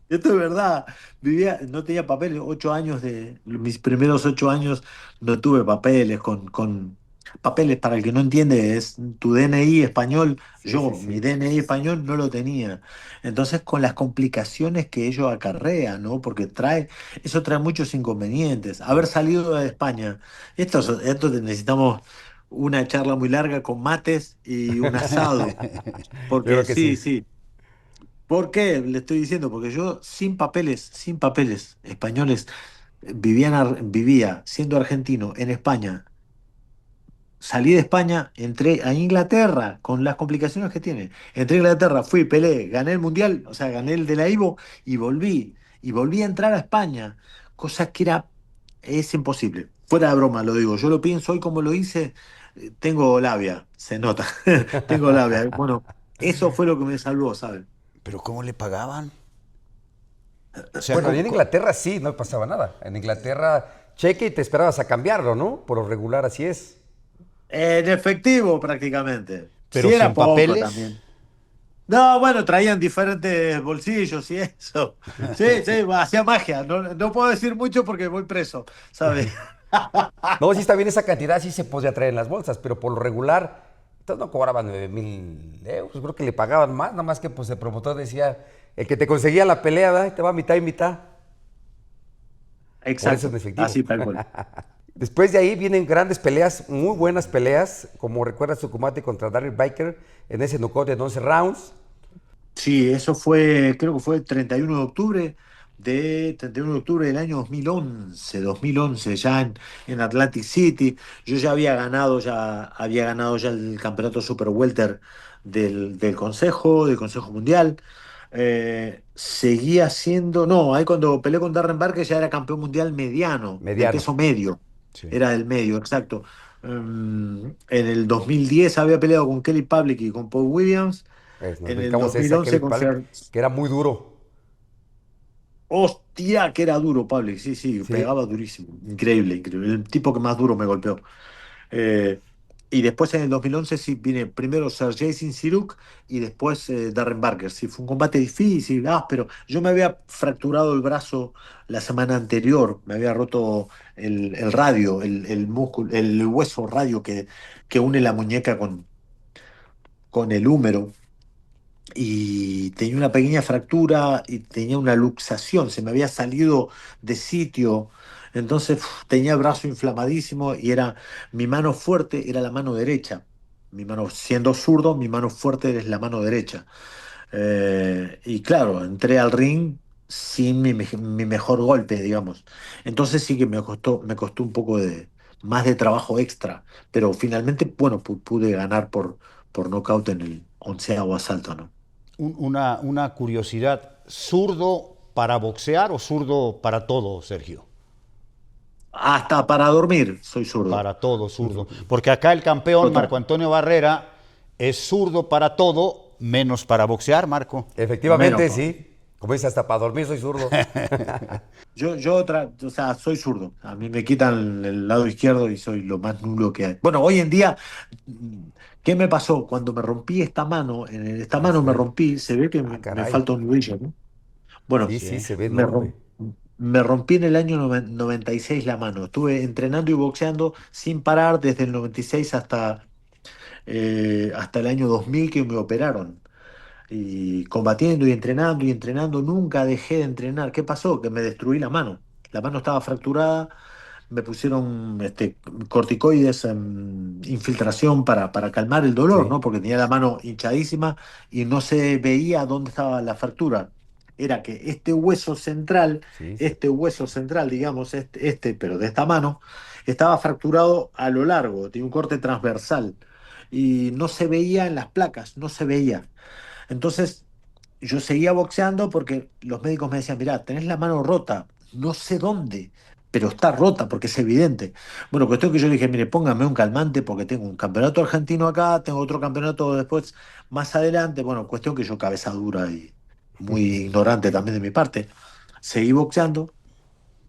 S3: Esto es verdad. No tenía papeles. 8 años mis primeros 8 años no tuve papeles. Con papeles, para el que no entiende, es tu DNI español.
S1: Sí,
S3: Yo,
S1: sí,
S3: mi
S1: sí.
S3: DNI español no lo tenía. Entonces, con las complicaciones que ello acarrea, ¿no? Porque eso trae muchos inconvenientes. Haber salido de España. Esto necesitamos una charla muy larga con mates y un asado.
S1: Yo creo
S3: Porque
S1: que
S3: sí,
S1: sí.
S3: sí. ¿Por qué le estoy diciendo? Porque yo sin papeles españoles, vivía siendo argentino en España. Salí de España, entré a Inglaterra con las complicaciones que tiene. Entré a Inglaterra, fui, peleé, gané el mundial, o sea, gané el de la Ivo y volví. Y volví a entrar a España, cosa que es imposible. Fuera de broma, lo digo. Yo lo pienso hoy como lo hice, tengo labia, se nota. Tengo labia. Bueno, eso fue lo que me salvó, ¿sabes?
S2: ¿Pero cómo le pagaban? O sea,
S1: Bueno, y en Inglaterra sí, no pasaba nada. En Inglaterra, cheque y te esperabas a cambiarlo, ¿no? Por lo regular así es.
S3: En efectivo, prácticamente. Sí,
S2: pero
S3: era
S2: sin
S3: poco
S2: papeles.
S3: también. No, bueno, traían diferentes bolsillos y eso. Sí, sí, hacía magia. No, no puedo decir mucho porque voy preso, ¿sabes?
S1: No, sí está bien esa cantidad, sí se podía traer en las bolsas, pero por lo regular, entonces no cobraban 9,000 euros, creo que le pagaban más, nada más que pues el promotor decía, el que te conseguía la pelea, ¿verdad? Te va a mitad y mitad, por eso en
S3: Exacto,
S1: efectivo.
S3: así tal cual.
S1: Después de ahí vienen grandes peleas, muy buenas peleas, como recuerdas su combate contra Darryl Biker en ese knockout de 11 rounds.
S3: Sí, eso fue, creo que fue el 31 de octubre del año 2011, ya en Atlantic City. Yo había ganado ya el campeonato Super Welter del Consejo Mundial. Seguía siendo, no, ahí cuando peleé con Darren Barker ya era campeón mundial mediano, del
S1: Mediano.
S3: peso medio,
S2: Sí.
S3: era del medio, exacto. En el 2010 había peleado con Kelly Public y con Paul Williams.
S1: Pues nos
S3: En el
S1: brincamos esa,
S3: 2011
S1: Kelly
S3: con
S1: Pal, que era muy duro.
S3: Hostia, que era duro, Pablo. Sí, sí,
S1: Sí,
S3: pegaba durísimo. Increíble, increíble. El tipo que más duro me golpeó. Eh, y después en el 2011 sí vine primero Sergey Sinceruk y después Darren Barker. Sí, fue un combate difícil, áspero. Yo me había fracturado el brazo la semana anterior. Me había roto el radio, el músculo, el hueso radio que une la muñeca con el húmero. Y tenía una pequeña fractura y tenía una luxación, se me había salido de sitio, entonces tenía el brazo inflamadísimo y era mi mano fuerte era la mano derecha. Mi mano, siendo zurdo, mi mano fuerte es la mano derecha. Y claro, entré al ring sin mi mejor golpe, digamos. Entonces sí que me costó un poco más de trabajo extra, pero finalmente, bueno, pude ganar por nocaut en el 11º asalto, ¿no?
S2: Una curiosidad, ¿zurdo para boxear o zurdo para todo, Sergio?
S3: Hasta para dormir soy zurdo.
S2: Para todo, zurdo. Porque acá el campeón,
S3: Total.
S2: Marco Antonio Barrera, es zurdo para todo, menos para boxear, Marco.
S3: Menos.
S1: efectivamente sí. Como dices, hasta para dormir soy zurdo.
S3: O sea, soy zurdo. A mí me quitan el lado izquierdo y soy lo más nulo que hay. Bueno, hoy en día, ¿qué me pasó? Cuando me rompí esta mano, en esta
S1: Ah,
S3: mano me
S1: sí.
S3: rompí, se ve que
S1: Ah,
S3: me
S1: caray.
S3: falta un nudillo, ¿no? Bueno,
S1: Sí, sí,
S2: Sí.
S1: se ve
S3: me,
S1: enorme.
S3: rom- me rompí en el año 96 la mano. Estuve entrenando y boxeando sin parar desde el 96 hasta el año 2000 que me operaron. Y combatiendo y entrenando, nunca dejé de entrenar. ¿Qué pasó? Que me destruí la mano. La mano estaba fracturada, me pusieron corticoides en infiltración para calmar el dolor,
S1: Sí,
S3: ¿no? Porque tenía la mano hinchadísima y no se veía dónde estaba la fractura. Era que
S1: sí, sí.
S3: este hueso central, digamos, pero de esta mano, estaba fracturado a lo largo, tenía un corte transversal y no se veía en las placas, no se veía. Entonces, yo seguía boxeando porque los médicos me decían, mirá, tenés la mano rota, no sé dónde, pero está rota porque es evidente. Bueno, cuestión que yo dije, mire, póngame un calmante porque tengo un campeonato argentino acá, tengo otro campeonato después más adelante. Bueno, cuestión que yo cabeza dura y muy ignorante también de mi parte. Seguí boxeando.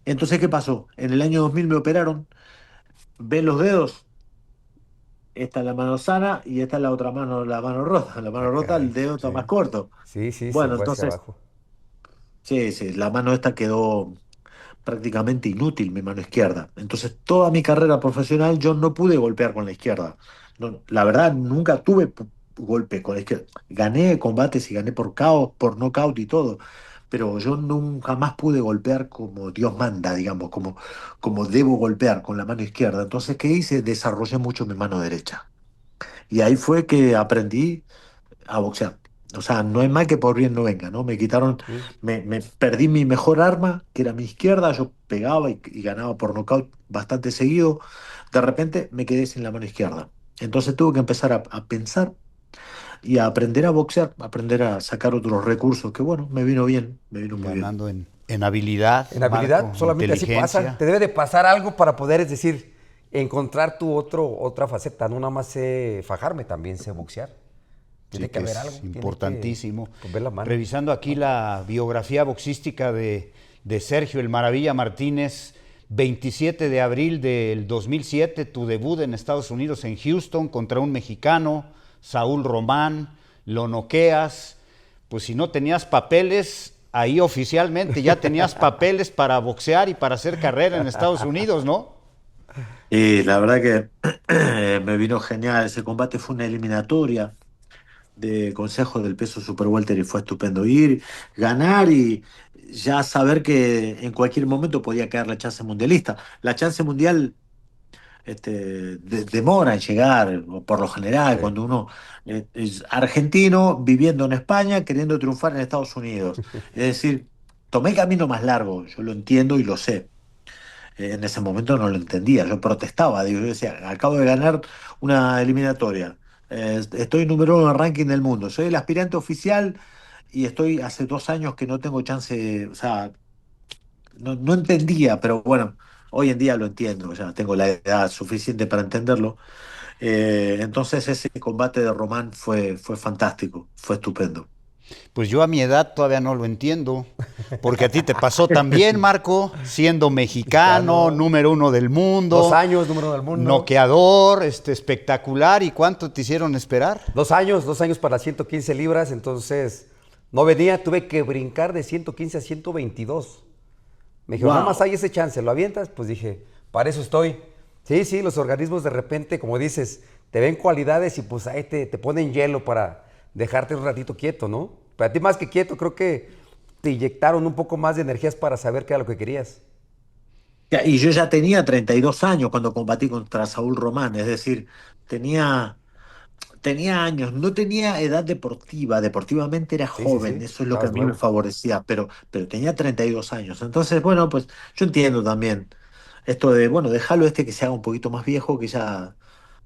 S3: Entonces, ¿qué pasó? En el año 2000 me operaron, ven los dedos, esta es la mano sana y esta es la otra mano, la mano rota. La
S1: Ah,
S3: mano rota,
S1: caray.
S3: el dedo está
S2: Sí.
S3: más corto.
S1: Sí, sí, se
S3: Bueno,
S1: fue hacia
S3: entonces,
S1: abajo.
S3: sí, sí, la mano esta quedó prácticamente inútil, mi mano izquierda. Entonces, toda mi carrera profesional yo no pude golpear con la izquierda. La verdad, nunca tuve golpe con la izquierda. Gané combates y gané por KO, por nocaut y todo, pero yo nunca más pude golpear como Dios manda, digamos, como debo golpear con la mano izquierda. Entonces, ¿qué hice? Desarrollé mucho mi mano derecha. Y ahí fue que aprendí a boxear. O sea, no hay mal que por bien no venga, ¿no? Me quitaron,
S1: Mm.
S3: me perdí mi mejor arma, que era mi izquierda, yo pegaba y ganaba por nocaut bastante seguido. De repente me quedé sin la mano izquierda. Entonces tuve que empezar a pensar y a aprender a boxear, a aprender a sacar otros recursos, que bueno, me vino bien, me vino muy bien.
S2: Ganando en habilidad,
S1: En habilidad
S2: Marco,
S1: solamente así pasa.
S2: inteligencia.
S1: Te debe de pasar algo para poder, es decir, encontrar tu otra faceta. No nada más sé fajarme, también sé boxear.
S2: Sí,
S1: Tiene que
S2: que
S1: haber algo,
S2: es
S1: tiene
S2: importantísimo.
S1: que ver la mano.
S2: Revisando aquí la biografía boxística de Sergio El Maravilla Martínez, 27 de abril del 2007, tu debut en Estados Unidos en Houston contra un mexicano, Saúl Román, lo noqueas. Pues si no tenías papeles, ahí oficialmente ya tenías papeles para boxear y para hacer carrera en Estados Unidos, ¿no?
S3: Y la verdad que me vino genial. Ese combate fue una eliminatoria de Consejo del Peso Super Welter y fue estupendo ir, ganar y ya saber que en cualquier momento podía caer la chance mundialista. La chance mundial demora en llegar, o por lo general,
S1: Sí.
S3: cuando uno es argentino viviendo en España, queriendo triunfar en Estados Unidos. Es decir, tomé el camino más largo, yo lo entiendo y lo sé. En ese momento no lo entendía, yo protestaba, digo, yo decía, acabo de ganar una eliminatoria, estoy número uno en el ranking del mundo, soy el aspirante oficial y estoy hace 2 años que no tengo chance, o sea, no entendía, pero bueno, hoy en día lo entiendo, ya tengo la edad suficiente para entenderlo. Entonces ese combate de Román fue fantástico, fue estupendo.
S2: Pues yo a mi edad todavía no lo entiendo, porque a ti te pasó también, Marco, siendo mexicano,
S1: Mexicano,
S2: número uno del
S1: dos
S2: mundo,
S1: años, número del mundo.
S2: noqueador, espectacular. ¿Y cuánto te hicieron esperar?
S1: 2 años para 115 libras, entonces no venía, tuve que brincar de 115 a 122. Me dijeron, nada más
S3: ¡Wow!
S1: hay ese chance, ¿lo avientas? Pues dije, para eso estoy. Sí, sí, los organismos de repente, como dices, te ven cualidades y pues ahí te ponen hielo para dejarte un ratito quieto, ¿no? Pero a ti más que quieto, creo que te inyectaron un poco más de energías para saber qué era lo que querías.
S3: Y yo ya tenía 32 años cuando combatí contra Saúl Román, es decir, tenía, tenía años, no tenía edad deportiva, deportivamente era
S1: Sí, sí,
S3: joven,
S1: sí,
S3: eso es lo que a
S1: estabas
S3: mí me
S1: nuevo.
S3: favorecía, pero tenía 32 años. Entonces, bueno, pues yo entiendo también esto de, bueno, déjalo que se haga un poquito más viejo, que ya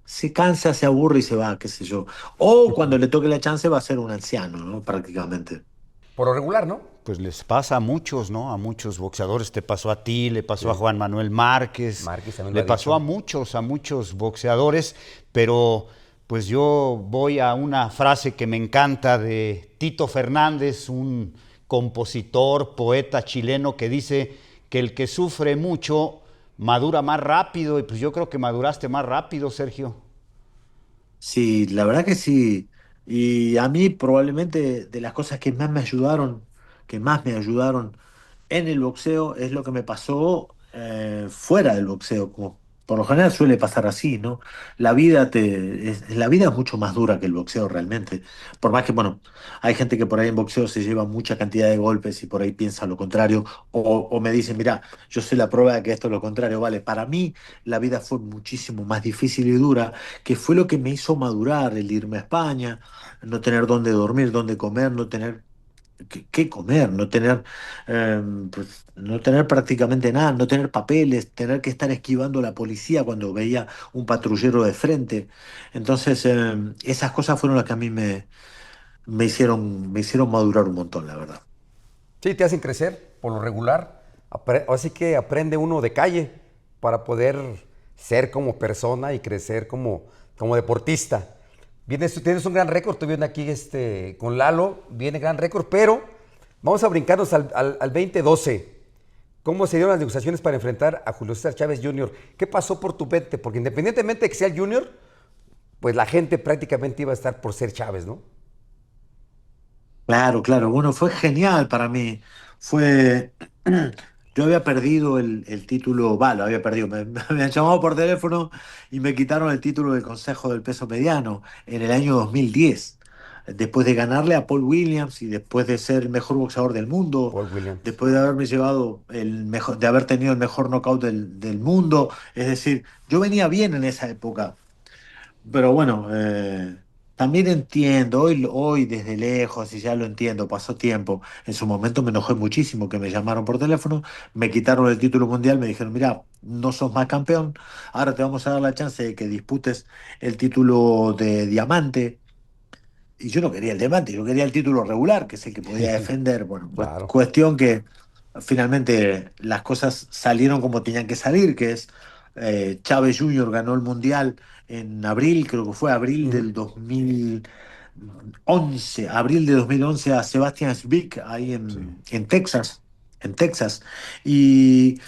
S3: se cansa, se aburre y se va, qué sé yo. O cuando le toque la chance va a ser un anciano, ¿no? Prácticamente.
S1: Por lo regular, ¿no?
S2: Pues les pasa a muchos, ¿no? A muchos boxeadores. Te pasó a ti, le pasó a
S1: Sí.
S2: Juan Manuel Márquez,
S1: Márquez también lo
S2: le
S1: ha
S2: pasó
S1: dicho.
S2: a muchos boxeadores, pero pues yo voy a una frase que me encanta de Tito Fernández, un compositor, poeta chileno, que dice que el que sufre mucho madura más rápido, y pues yo creo que maduraste más rápido, Sergio.
S3: Sí, la verdad que sí. Y a mí probablemente de las cosas que más me ayudaron en el boxeo es lo que me pasó fuera del boxeo, como por lo general suele pasar así, ¿no? La vida es mucho más dura que el boxeo realmente. Por más que, bueno, hay gente que por ahí en boxeo se lleva mucha cantidad de golpes y por ahí piensa lo contrario, o me dicen, mira, yo soy la prueba de que esto es lo contrario. Vale, para mí la vida fue muchísimo más difícil y dura, que fue lo que me hizo madurar, el irme a España, no tener dónde dormir, dónde comer, no tener qué comer, eh, no tener prácticamente nada, no tener papeles, tener que estar esquivando a la policía cuando veía un patrullero de frente. Entonces, esas cosas fueron las que a mí me hicieron madurar un montón, la verdad.
S1: Sí, te hacen crecer por lo regular. Así que aprende uno de calle para poder ser como persona y crecer como deportista. Tienes un gran récord, tú vienes aquí con Lalo, viene gran récord, pero vamos a brincarnos al 2012. ¿Cómo se dieron las negociaciones para enfrentar a Julio César Chávez Jr.? ¿Qué pasó por tu mente? Porque independientemente de que sea el Junior, pues la gente prácticamente iba a estar por ser Chávez, ¿no?
S3: Claro, claro. Bueno, fue genial para mí. Fue. Yo había perdido el título, lo había perdido. Me habían llamado por teléfono y me quitaron el título del Consejo del Peso Mediano en el año 2010. Después de ganarle a Paul Williams y después de ser el mejor boxeador del mundo,
S1: Paul Williams.
S3: después de haberme llevado de haber tenido el mejor knockout del mundo. Es decir, yo venía bien en esa época. Pero bueno, también entiendo, hoy desde lejos, y ya lo entiendo, pasó tiempo. En su momento me enojé muchísimo que me llamaron por teléfono, me quitaron el título mundial, me dijeron, mira, no sos más campeón, ahora te vamos a dar la chance de que disputes el título de diamante. Y yo no quería el diamante, yo quería el título regular, que es el que podía defender. Bueno, pues
S1: Claro.
S3: cuestión que finalmente las cosas salieron como tenían que salir, que es Chávez Jr. ganó el Mundial en abril, creo que fue abril
S1: Ujú.
S3: del 2000, abril de 2011 a Sebastian Spiek, ahí
S2: Sí.
S3: en Texas. Y,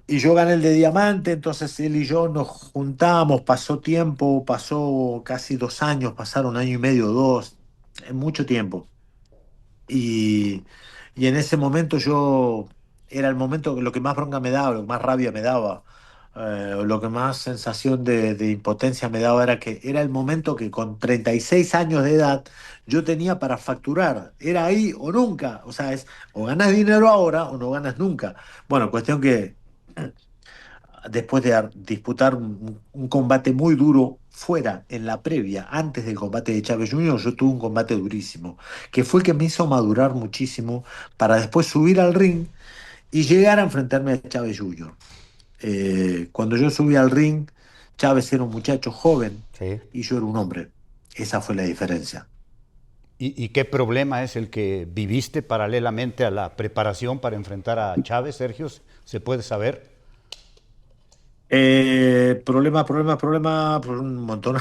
S3: y yo gané el de diamante, entonces él y yo nos juntamos, pasó tiempo, pasó casi 2 años, pasaron 1 año y medio, dos, mucho tiempo. Y, y en ese momento yo, era el momento, lo que más bronca me daba, lo que más rabia me daba, lo que más sensación de impotencia me daba era que era el momento que con 36 años de edad yo tenía para facturar. Era ahí o nunca. O sea, es o ganas dinero ahora o no ganas nunca. Bueno, cuestión que después de disputar un combate muy duro fuera, en la previa, antes del combate de Chávez Jr., yo tuve un combate durísimo, que fue el que me hizo madurar muchísimo para después subir al ring y llegar a enfrentarme a Chávez Jr. Cuando yo subí al ring, Chávez era un muchacho joven
S1: Sí.
S3: y yo era un hombre. Esa fue la diferencia.
S2: Y qué problema es el que viviste paralelamente a la preparación para enfrentar a Chávez, Sergio? ¿Se puede saber?
S3: Problema, pues un montón,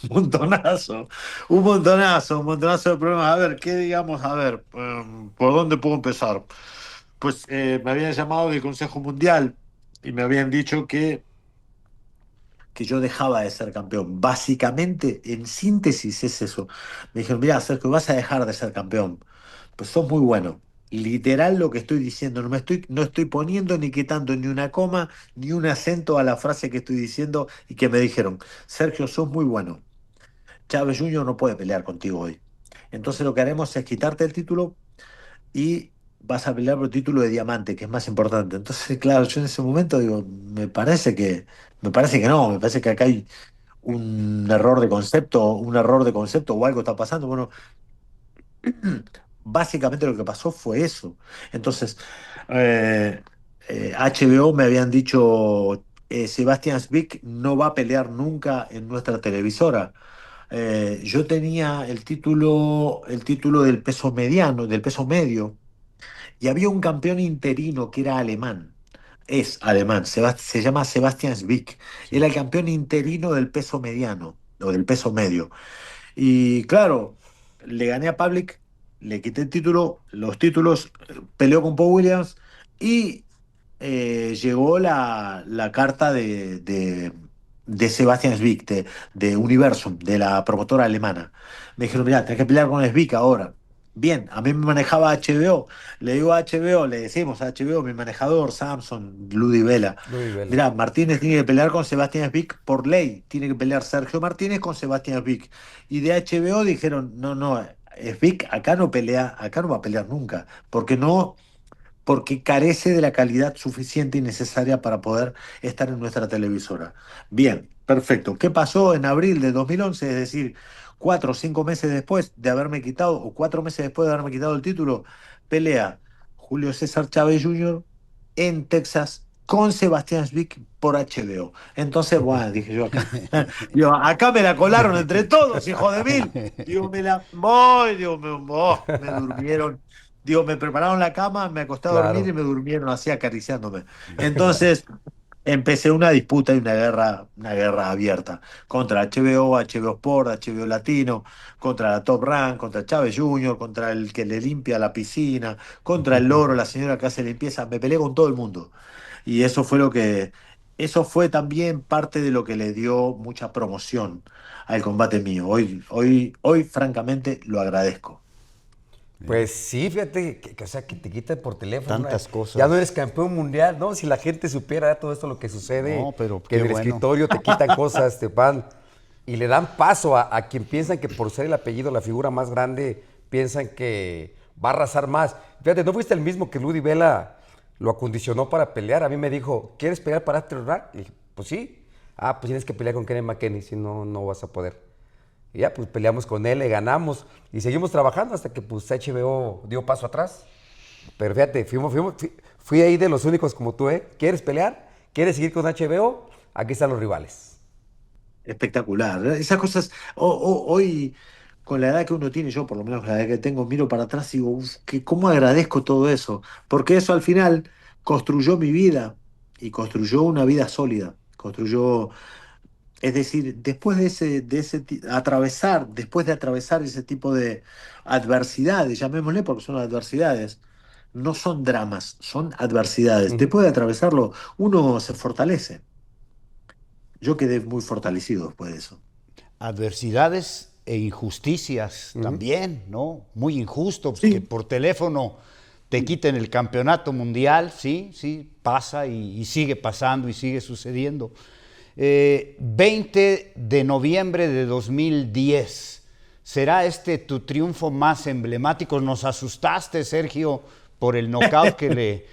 S3: un montonazo, un montonazo de problemas. A ver, ¿qué digamos? A ver, ¿por dónde puedo empezar? Pues me habían llamado del Consejo Mundial y me habían dicho que yo dejaba de ser campeón. Básicamente, en síntesis, es eso. Me dijeron, mira, Sergio, vas a dejar de ser campeón. Pues sos muy bueno. Literal lo que estoy diciendo, no estoy poniendo ni quitando ni una coma ni un acento a la frase que estoy diciendo y que me dijeron, Sergio, sos muy bueno. Chávez Jr. no puede pelear contigo hoy. Entonces lo que haremos es quitarte el título y vas a pelear por el título de diamante, que es más importante. Entonces, claro, yo en ese momento digo, me parece que no, me parece que acá hay un error de concepto o algo está pasando. Bueno, básicamente lo que pasó fue eso. Entonces, eh, HBO me habían dicho, Sebastian Spiek no va a pelear nunca en nuestra televisora. Yo tenía el título del peso mediano, del peso medio, y había un campeón interino que era alemán. Es alemán, se llama Sebastian Spiek. Era
S2: Sí.
S3: el campeón interino del peso mediano, o del peso medio. Y claro, le gané a Public, le quité el título, los títulos, peleó con Paul Williams y llegó la carta de Sebastian Svik, de Universum, de la promotora alemana. Me dijeron, mira, tenés que pelear con Svik ahora. Bien, a mí me manejaba HBO. Le digo a HBO, le decimos a HBO, mi manejador, Samson, Ludi Vela.
S1: Luis Vela.
S3: Mirá, Martínez tiene que pelear con Sebastián Spic por ley. Tiene que pelear Sergio Martínez con Sebastián Spic. Y de HBO dijeron, no, no, Spic acá no pelea, acá no va a pelear nunca. Porque carece de la calidad suficiente y necesaria para poder estar en nuestra televisora. Bien, perfecto. ¿Qué pasó en abril de 2011? Es decir, 4 o 5 meses después de haberme quitado, o 4 meses después de haberme quitado el título, pelea Julio César Chávez Jr. en Texas con Sebastián Zwick por HBO. Entonces, bueno, dije yo acá, acá me la colaron entre todos, hijo de mil. Digo, me la voy, digo, me durmieron. Digo, me prepararon la cama, me acosté a dormir y
S1: Claro.
S3: me durmieron así acariciándome. Entonces empecé una disputa y una guerra abierta contra HBO, HBO Sport, HBO Latino, contra la Top Rank, contra Chávez Jr., contra el que le limpia la piscina, contra el loro, la señora que hace limpieza. Me peleé con todo el mundo. Y eso fue también parte de lo que le dio mucha promoción al combate mío. Hoy, francamente, lo agradezco.
S1: Pues sí, fíjate, o sea, que te quita por teléfono.
S2: Tantas
S1: Ya no
S2: cosas.
S1: eres campeón mundial, ¿no? Si la gente supiera todo esto, lo que sucede,
S2: No, pero
S1: que
S2: qué
S1: en el
S2: bueno.
S1: escritorio te quitan cosas, te van y le dan paso a quien piensan que por ser el apellido, la figura más grande, piensan que va a arrasar más. Fíjate, ¿no fuiste el mismo que Ludi Vela lo acondicionó para pelear? A mí me dijo, ¿quieres pelear para After Dark? Y dije, pues sí. Ah, pues tienes que pelear con Kenny McKinney, si no, no vas a poder. Y ya, pues peleamos con él, le ganamos y seguimos trabajando hasta que pues HBO dio paso atrás. Pero fíjate, fui ahí de los únicos como tú, ¿eh? ¿Quieres pelear? ¿Quieres seguir con HBO? Aquí están los rivales.
S3: Espectacular. Esas cosas, hoy, con la edad que uno tiene, yo por lo menos la edad que tengo, miro para atrás y digo, "Uf, cómo agradezco todo eso, porque eso al final construyó mi vida y construyó una vida sólida, construyó Es decir, después de atravesar ese tipo de adversidades, llamémosle porque son adversidades, no son dramas, son adversidades.
S1: Ujú,
S3: Después de atravesarlo, uno se fortalece. Yo quedé muy fortalecido después de eso.
S2: Adversidades e injusticias
S1: ujú.
S2: también, ¿no? Muy injusto pues, que
S3: Sí,
S2: por teléfono te quiten el campeonato mundial, sí, sí, pasa y sigue pasando y sigue sucediendo. 20 de noviembre de 2010, ¿será este tu triunfo más emblemático? Nos asustaste, Sergio, por el knockout que le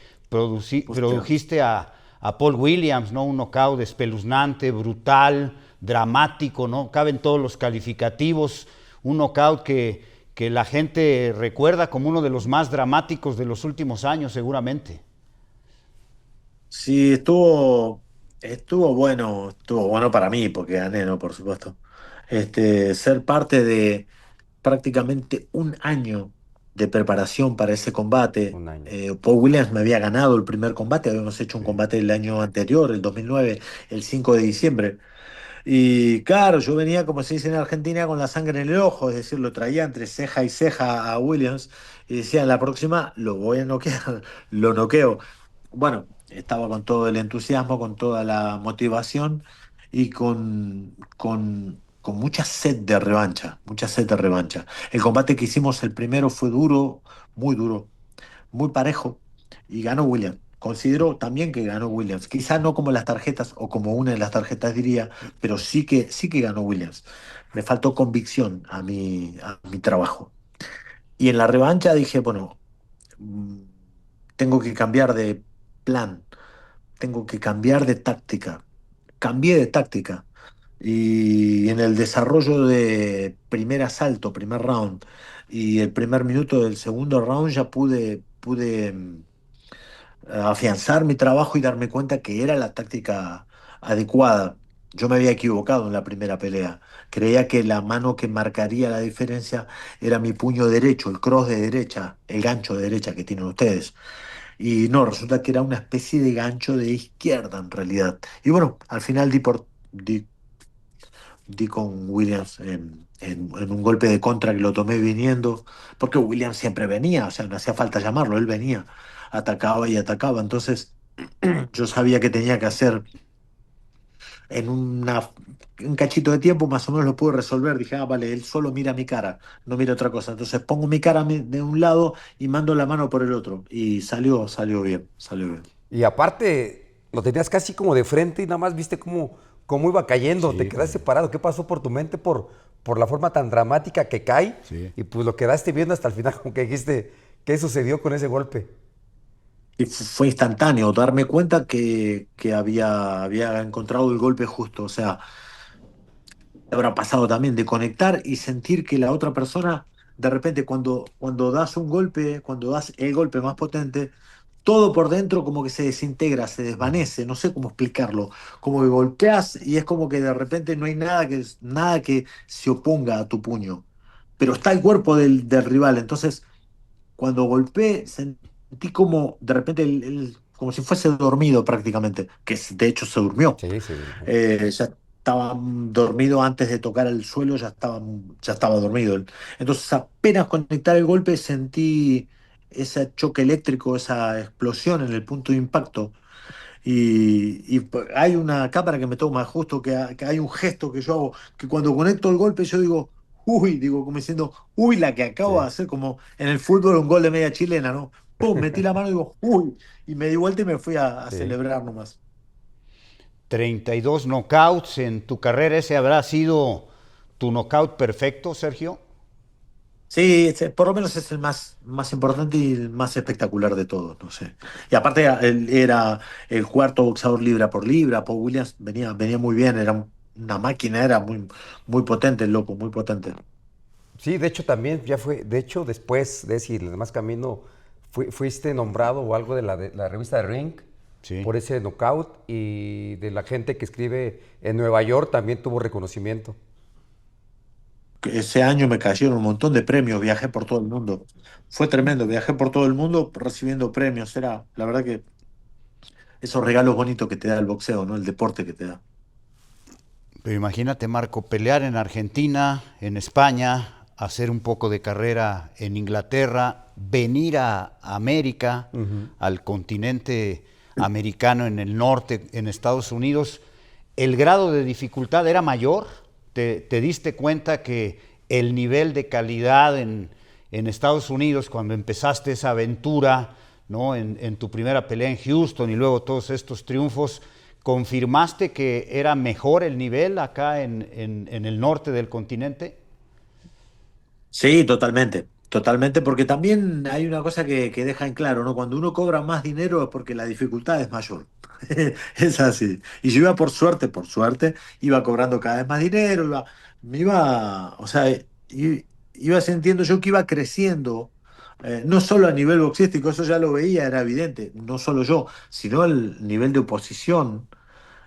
S3: hostia.
S2: produjiste a Paul Williams, ¿no? Un knockout espeluznante, brutal, dramático, ¿no? Caben todos los calificativos, un knockout que la gente recuerda como uno de los más dramáticos de los últimos años, seguramente.
S3: Sí, estuvo bueno para mí, porque gané, ¿no? Por supuesto. Ser parte de prácticamente un año de preparación para ese combate.
S1: Un año.
S3: Paul Williams me había ganado el primer combate, habíamos hecho un
S1: Sí.
S3: combate el año anterior, el 2009, el 5 de diciembre. Y claro, yo venía, como se dice en Argentina, con la sangre en el ojo, es decir, lo traía entre ceja y ceja a Williams y decía, en la próxima lo voy a noquear, lo noqueo. Bueno, estaba con todo el entusiasmo, con toda la motivación y con mucha sed de revancha, mucha sed de revancha. El combate que hicimos, el primero, fue duro, muy parejo y ganó Williams. Considero también que ganó Williams. Quizás no como las tarjetas o como una de las tarjetas diría, pero sí que ganó Williams. Me faltó convicción a mi trabajo. Y en la revancha dije, bueno, mm, tengo que cambiar de plan, tengo que cambiar de táctica. Cambié de táctica. Y en el desarrollo de primer asalto, primer round y el primer minuto del segundo round ya pude afianzar mi trabajo y darme cuenta que era la táctica adecuada. Yo me había equivocado en la primera pelea. Creía que la mano que marcaría la diferencia era mi puño derecho, el cross de derecha, el gancho de derecha que tienen ustedes. Y no, resulta que era una especie de gancho de izquierda en realidad. Y bueno, al final di con Williams en un golpe de contra que lo tomé viniendo, porque Williams siempre venía, o sea, no hacía falta llamarlo, él venía, atacaba y atacaba. Entonces yo sabía que tenía que hacer en un cachito de tiempo, más o menos lo pude resolver. Dije, ah, vale, él solo mira mi cara, no mira otra cosa. Entonces pongo mi cara de un lado y mando la mano por el otro. Y salió bien, salió bien.
S1: Y aparte, lo tenías casi como de frente y nada más viste cómo iba cayendo. Te
S2: Sí,
S1: quedaste parado. ¿Qué pasó por tu mente por la forma tan dramática que cae?
S2: sí.
S1: Y pues lo quedaste viendo hasta el final, como que dijiste, ¿qué sucedió con ese golpe?
S3: Y fue instantáneo darme cuenta que había encontrado el golpe justo. O sea, habrá pasado también de conectar y sentir que la otra persona, de repente, cuando das un golpe, cuando das el golpe más potente, todo por dentro como que se desintegra, se desvanece, no sé cómo explicarlo, como que golpeas y es como que de repente no hay nada que se oponga a tu puño, pero está el cuerpo del rival, entonces cuando golpeé sentí como de repente como si fuese dormido prácticamente, de hecho se durmió.
S1: Sí, se durmió.
S3: Ya estaba dormido antes de tocar el suelo, ya estaba dormido. Entonces, apenas conectar el golpe, sentí ese choque eléctrico, esa explosión en el punto de impacto. Hay una cámara que me toma justo que hay un gesto que yo hago, que cuando conecto el golpe yo digo, uy, digo como diciendo, uy, la que acabo de
S1: Sí,
S3: hacer, como en el fútbol un gol de media chilena, ¿no? Pum, metí la mano y digo, uy, y me di vuelta y me fui a
S1: sí.
S3: celebrar nomás.
S2: 32 knockouts en tu carrera, ¿ese habrá sido tu knockout perfecto, Sergio?
S3: Sí, por lo menos es el más importante y el más espectacular de todos, no sé. Y aparte él era el cuarto boxeador libra por libra, Paul Williams venía muy bien, era una máquina, era muy potente el loco, muy potente.
S1: Sí, de hecho también ya fue, de hecho después de ese y el demás camino, fuiste nombrado o algo de la revista de Ring
S2: Sí.
S1: por ese knockout y de la gente que escribe en Nueva York también tuvo reconocimiento.
S3: Ese año me cayeron un montón de premios, viajé por todo el mundo. Fue tremendo, viajé por todo el mundo recibiendo premios. Era, la verdad que esos regalos bonitos que te da el boxeo, ¿no? El deporte que te da.
S2: Pero imagínate, Marco, pelear en Argentina, en España, hacer un poco de carrera en Inglaterra, venir a América, al continente americano en el norte, en Estados Unidos. ¿El grado de dificultad era mayor? ¿Te diste cuenta que el nivel de calidad en Estados Unidos, cuando empezaste esa aventura, ¿no? en tu primera pelea en Houston y luego todos estos triunfos, confirmaste que era mejor el nivel acá en el norte del continente?
S3: Sí, totalmente, totalmente, porque también hay una cosa que deja en claro, ¿no? Cuando uno cobra más dinero es porque la dificultad es mayor. Es así. Y yo iba por suerte, iba cobrando cada vez más dinero, o sea, iba sintiendo yo que iba creciendo, no solo a nivel boxístico, eso ya lo veía, era evidente, no solo yo, sino el nivel de oposición.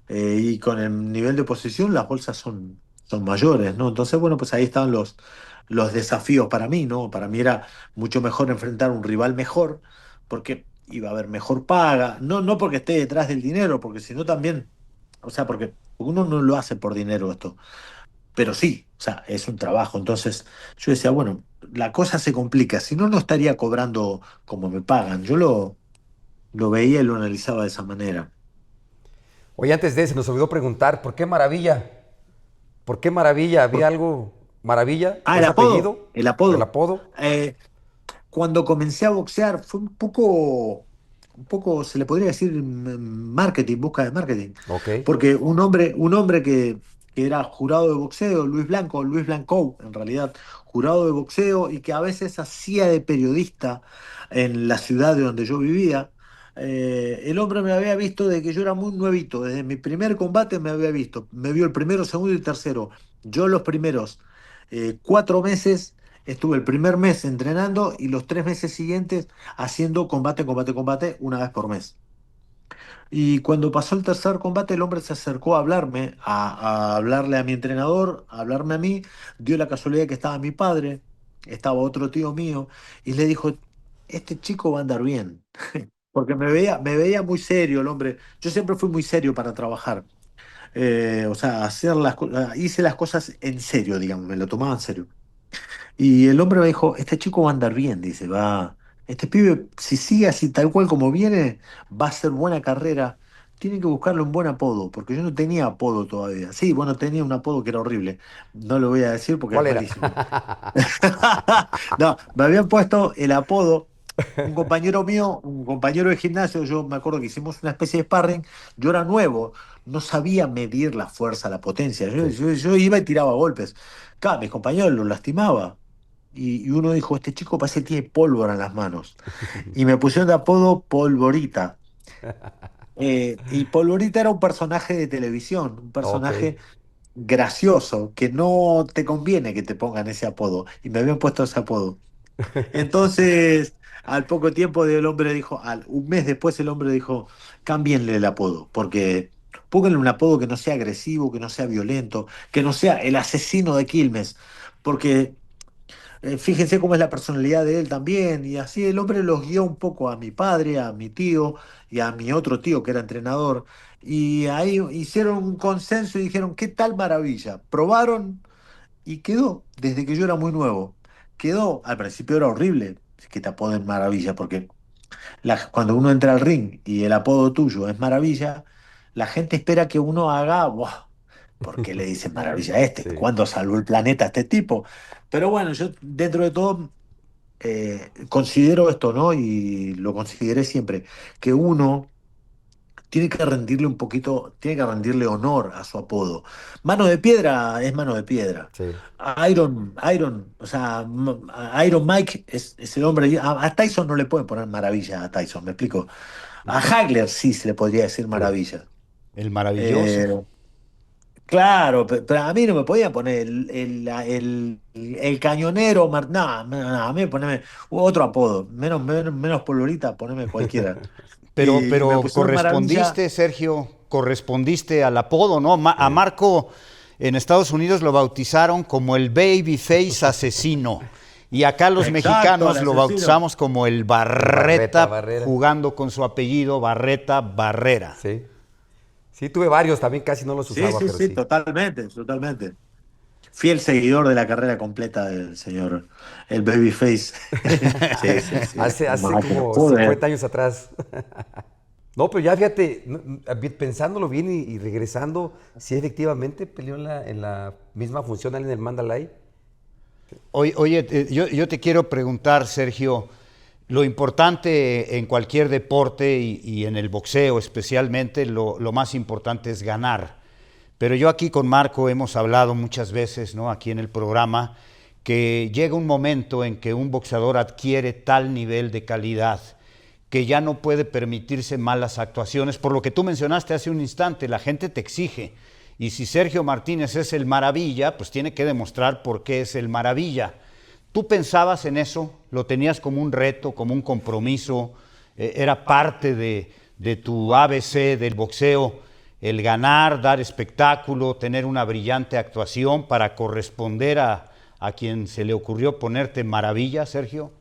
S3: Y con el nivel de posesión las bolsas son mayores, ¿no? Entonces, bueno, pues ahí estaban los desafíos para mí, ¿no? Para mí era mucho mejor enfrentar a un rival mejor, porque iba a haber mejor paga, no porque esté detrás del dinero, porque si no también, o sea, porque uno no lo hace por dinero esto, pero sí, o sea, es un trabajo. Entonces yo decía, bueno, la cosa se complica, si no, no estaría cobrando como me pagan. Yo lo veía y lo analizaba de esa manera.
S1: Oye, antes de eso, nos olvidó preguntar, ¿por qué Maravilla? ¿Por qué Maravilla? ¿Había algo Maravilla?
S3: Ah, el
S1: ¿Es
S3: apodo,
S1: apellido?
S3: el
S1: ¿El
S3: apodo.
S1: apodo?
S3: Cuando comencé a boxear fue un poco, se le podría decir marketing, busca de marketing.
S1: Ok.
S3: Porque un hombre que era jurado de boxeo, Luis Blanco, Luis Blanco, en realidad, jurado de boxeo y que a veces hacía de periodista en la ciudad de donde yo vivía. El hombre me había visto de que yo era muy nuevito, desde mi primer combate me había visto, me vio el primero, segundo y tercero. Yo los primeros 4 meses estuve el primer mes entrenando y los 3 meses siguientes haciendo combate, combate, combate una vez por mes. Y cuando pasó el tercer combate, el hombre se acercó a hablarme, a hablarle a mi entrenador, a hablarme a mí. Dio la casualidad que estaba mi padre, estaba otro tío mío, y le dijo, este chico va a andar bien. Porque me veía muy serio el hombre. Yo siempre fui muy serio para trabajar. O sea, hice las cosas en serio, digamos, me lo tomaba en serio. Y el hombre me dijo, este chico va a andar bien, dice, este pibe, si sigue así tal cual como viene, va a hacer buena carrera. Tienen que buscarle un buen apodo, porque yo no tenía apodo todavía. Sí, bueno, tenía un apodo que era horrible. No lo voy a decir porque es
S1: ¿Cuál era?
S3: malísimo. No, me habían puesto el apodo. Un compañero mío, un compañero de gimnasio, yo me acuerdo que hicimos una especie de sparring, yo era nuevo, no sabía medir la fuerza, la potencia,
S1: Sí.
S3: yo iba y tiraba golpes. Claro, mis compañeros lo lastimaba. Y uno dijo, este chico parece que tiene pólvora en las manos. Y me pusieron de apodo Polvorita. Y Polvorita era un personaje de televisión, un
S1: Ok.
S3: personaje gracioso, que no te conviene que te pongan ese apodo. Y me habían puesto ese apodo. Entonces, al poco tiempo el hombre dijo, un mes después el hombre dijo, cámbienle el apodo, porque pónganle un apodo que no sea agresivo, que no sea violento, que no sea el asesino de Quilmes, porque fíjense cómo es la personalidad de él también, y así el hombre los guió un poco a mi padre, a mi tío y a mi otro tío que era entrenador, y ahí hicieron un consenso y dijeron, ¿qué tal maravilla? Probaron y quedó, desde que yo era muy nuevo. Quedó, al principio era horrible que te apoden Maravilla, porque cuando uno entra al ring y el apodo tuyo es Maravilla, la gente espera que uno haga, "Buah, ¿por qué le dicen Maravilla a este?
S1: Sí.
S3: ¿Cuándo salvó el planeta a este tipo?" Pero bueno, yo dentro de todo considero esto, ¿no? Y lo consideré siempre, que uno tiene que rendirle un poquito, tiene que rendirle honor a su apodo. Mano de piedra es mano de piedra.
S1: Sí.
S3: O sea, Iron Mike es el hombre. A Tyson no le pueden poner maravilla a Tyson, ¿me explico? A Hagler sí se le podría decir
S1: Sí.
S3: maravilla.
S2: El maravilloso.
S3: Eh, claro, pero a mí no me podía poner el cañonero. No, no, no, a mí poneme otro apodo. Menos polvorita, poneme cualquiera. Y me
S2: Pero
S3: pusieron maravilla.
S2: correspondiste, Sergio, correspondiste al apodo, ¿no? A
S1: Sí.
S2: Marco en Estados Unidos lo bautizaron como el babyface asesino. Y acá los
S3: Exacto, el
S2: mexicanos lo
S3: asesino.
S2: bautizamos como el
S1: Barreta
S2: Barreta,
S1: Barrera.
S2: jugando con su apellido Barreta Barrera.
S1: Sí. Sí, tuve varios, también casi no los
S3: Sí,
S1: usaba,
S3: sí,
S1: pero
S3: sí,
S1: sí.
S3: totalmente, totalmente. Fiel seguidor de la carrera completa del señor, el Babyface. Sí, sí, sí.
S1: Hace
S3: Máquina.
S1: como
S3: Joder.
S1: 50 años atrás. No, pero ya fíjate, pensándolo bien y regresando, sí efectivamente peleó en la misma función en el Mandalay.
S2: Oye, yo te quiero preguntar, Sergio, lo importante en cualquier deporte y en el boxeo especialmente, lo más importante es ganar. Pero yo aquí con Marco hemos hablado muchas veces, ¿no? Aquí en el programa, que llega un momento en que un boxeador adquiere tal nivel de calidad que ya no puede permitirse malas actuaciones. Por lo que tú mencionaste hace un instante, la gente te exige. Y si Sergio Martínez es el maravilla, pues tiene que demostrar por qué es el maravilla. ¿Tú pensabas en eso? ¿Lo tenías como un reto, como un compromiso? ¿Era parte de tu ABC del boxeo el ganar, dar espectáculo, tener una brillante actuación para corresponder a quien se le ocurrió ponerte maravilla, Sergio?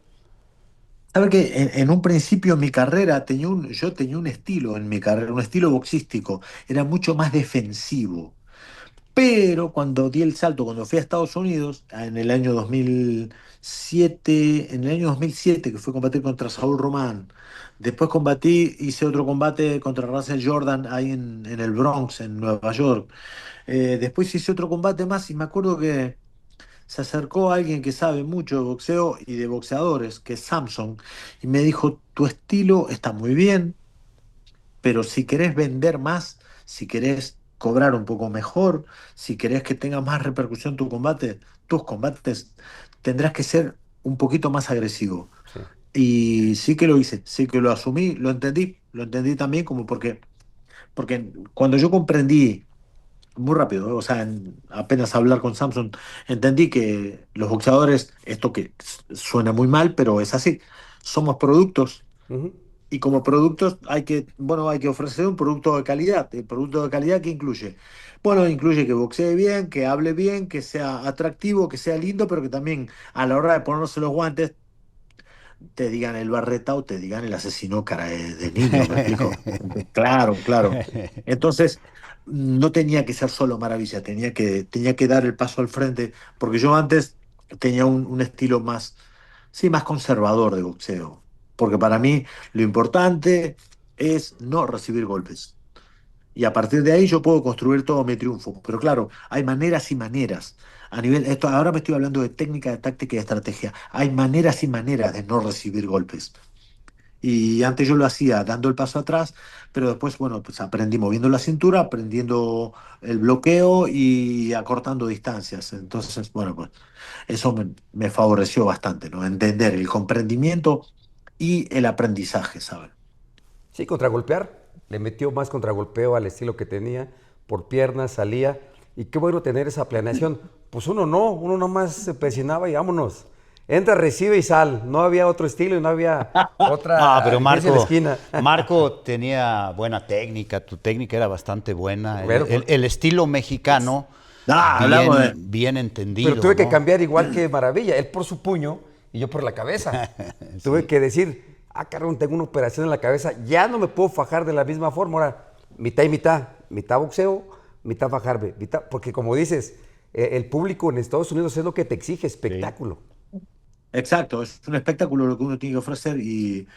S3: ¿Sabe que en un principio mi carrera yo tenía un estilo en mi carrera, un estilo boxístico, era mucho más defensivo. Pero cuando di el salto, cuando fui a Estados Unidos, en el año 2007, en el año 2007 que fue a combatir contra Saúl Román, después hice otro combate contra Russell Jordan ahí en el Bronx, en Nueva York. Después hice otro combate más y me acuerdo que se acercó alguien que sabe mucho de boxeo y de boxeadores, que es Samson, y me dijo, tu estilo está muy bien, pero si querés vender más, si querés cobrar un poco mejor, si querés que tenga más repercusión tu combate, tus combates, tendrás que ser un poquito más agresivo.
S1: Sí.
S3: Y sí que lo hice, sí que lo asumí, lo entendí también como porque cuando yo comprendí muy rápido, ¿eh? O sea, apenas hablar con Samsung, entendí que los boxeadores, esto que suena muy mal, pero es así, somos productos
S1: Ujú.
S3: y como productos bueno, hay que ofrecer un producto de calidad. ¿El producto de calidad qué incluye? Bueno, incluye que boxee bien, que hable bien, que sea atractivo, que sea lindo, pero que también a la hora de ponerse los guantes te digan el Barreta o te digan el asesino cara de niño, ¿me explico? Claro, claro. Entonces, no tenía que ser solo maravilla, tenía que dar el paso al frente, porque yo antes tenía un estilo más, sí, más conservador de boxeo, porque para mí lo importante es no recibir golpes. Y a partir de ahí yo puedo construir todo mi triunfo. Pero claro, hay maneras y maneras. Ahora me estoy hablando de técnica, de táctica y de estrategia. Hay maneras y maneras de no recibir golpes. Y antes yo lo hacía dando el paso atrás, pero después, bueno, pues aprendí moviendo la cintura, aprendiendo el bloqueo y acortando distancias. Entonces, bueno, pues eso me favoreció bastante, ¿no? Entender el comprendimiento y el aprendizaje, ¿sabes?
S1: Sí, contragolpear. Le metió más contragolpeo al estilo que tenía. Por piernas salía. Y qué bueno tener esa planeación. Pues uno nomás se presionaba y vámonos. Entra, recibe y sal. No había otro estilo y no había
S2: No,
S1: otra
S2: pero
S1: diferencia en la esquina.
S2: Marco tenía buena técnica, tu técnica era bastante buena.
S1: Bueno,
S2: El estilo mexicano,
S3: Hablamos
S2: bien,
S3: de...
S2: bien
S1: pero
S2: entendido,
S1: tuve que
S2: ¿no?
S1: cambiar igual que Maravilla. Él por su puño y yo por la cabeza. Tuve
S2: Sí.
S1: que decir, caramba, tengo una operación en la cabeza. Ya no me puedo fajar de la misma forma. Ahora, mitad y mitad. Mitad boxeo, mitad fajarme. Porque como dices, el público en Estados Unidos es lo que te exige,
S2: Sí.
S1: espectáculo.
S3: Exacto, es un espectáculo lo que uno tiene que ofrecer y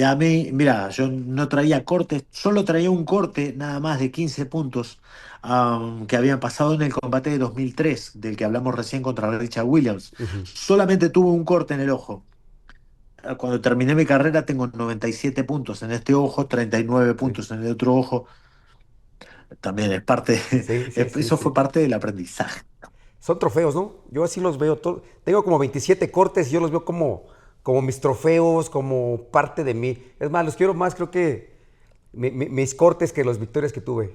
S3: a mí, mira, yo no traía cortes, solo traía un corte nada más de 15 puntos que habían pasado en el combate de 2003, del que hablamos recién contra Richard Williams.
S1: Ujú.
S3: Solamente tuve un corte en el ojo. Cuando terminé mi carrera tengo 97 puntos en este ojo, 39
S1: Sí,
S3: puntos en el otro ojo. También es parte,
S1: sí, sí, sí,
S3: eso fue
S1: sí.
S3: parte del aprendizaje.
S1: Son trofeos, ¿no? Yo así los veo. Tengo como 27 cortes y yo los veo como mis trofeos, como parte de mí. Es más, los quiero más, creo que mis cortes que las victorias que tuve.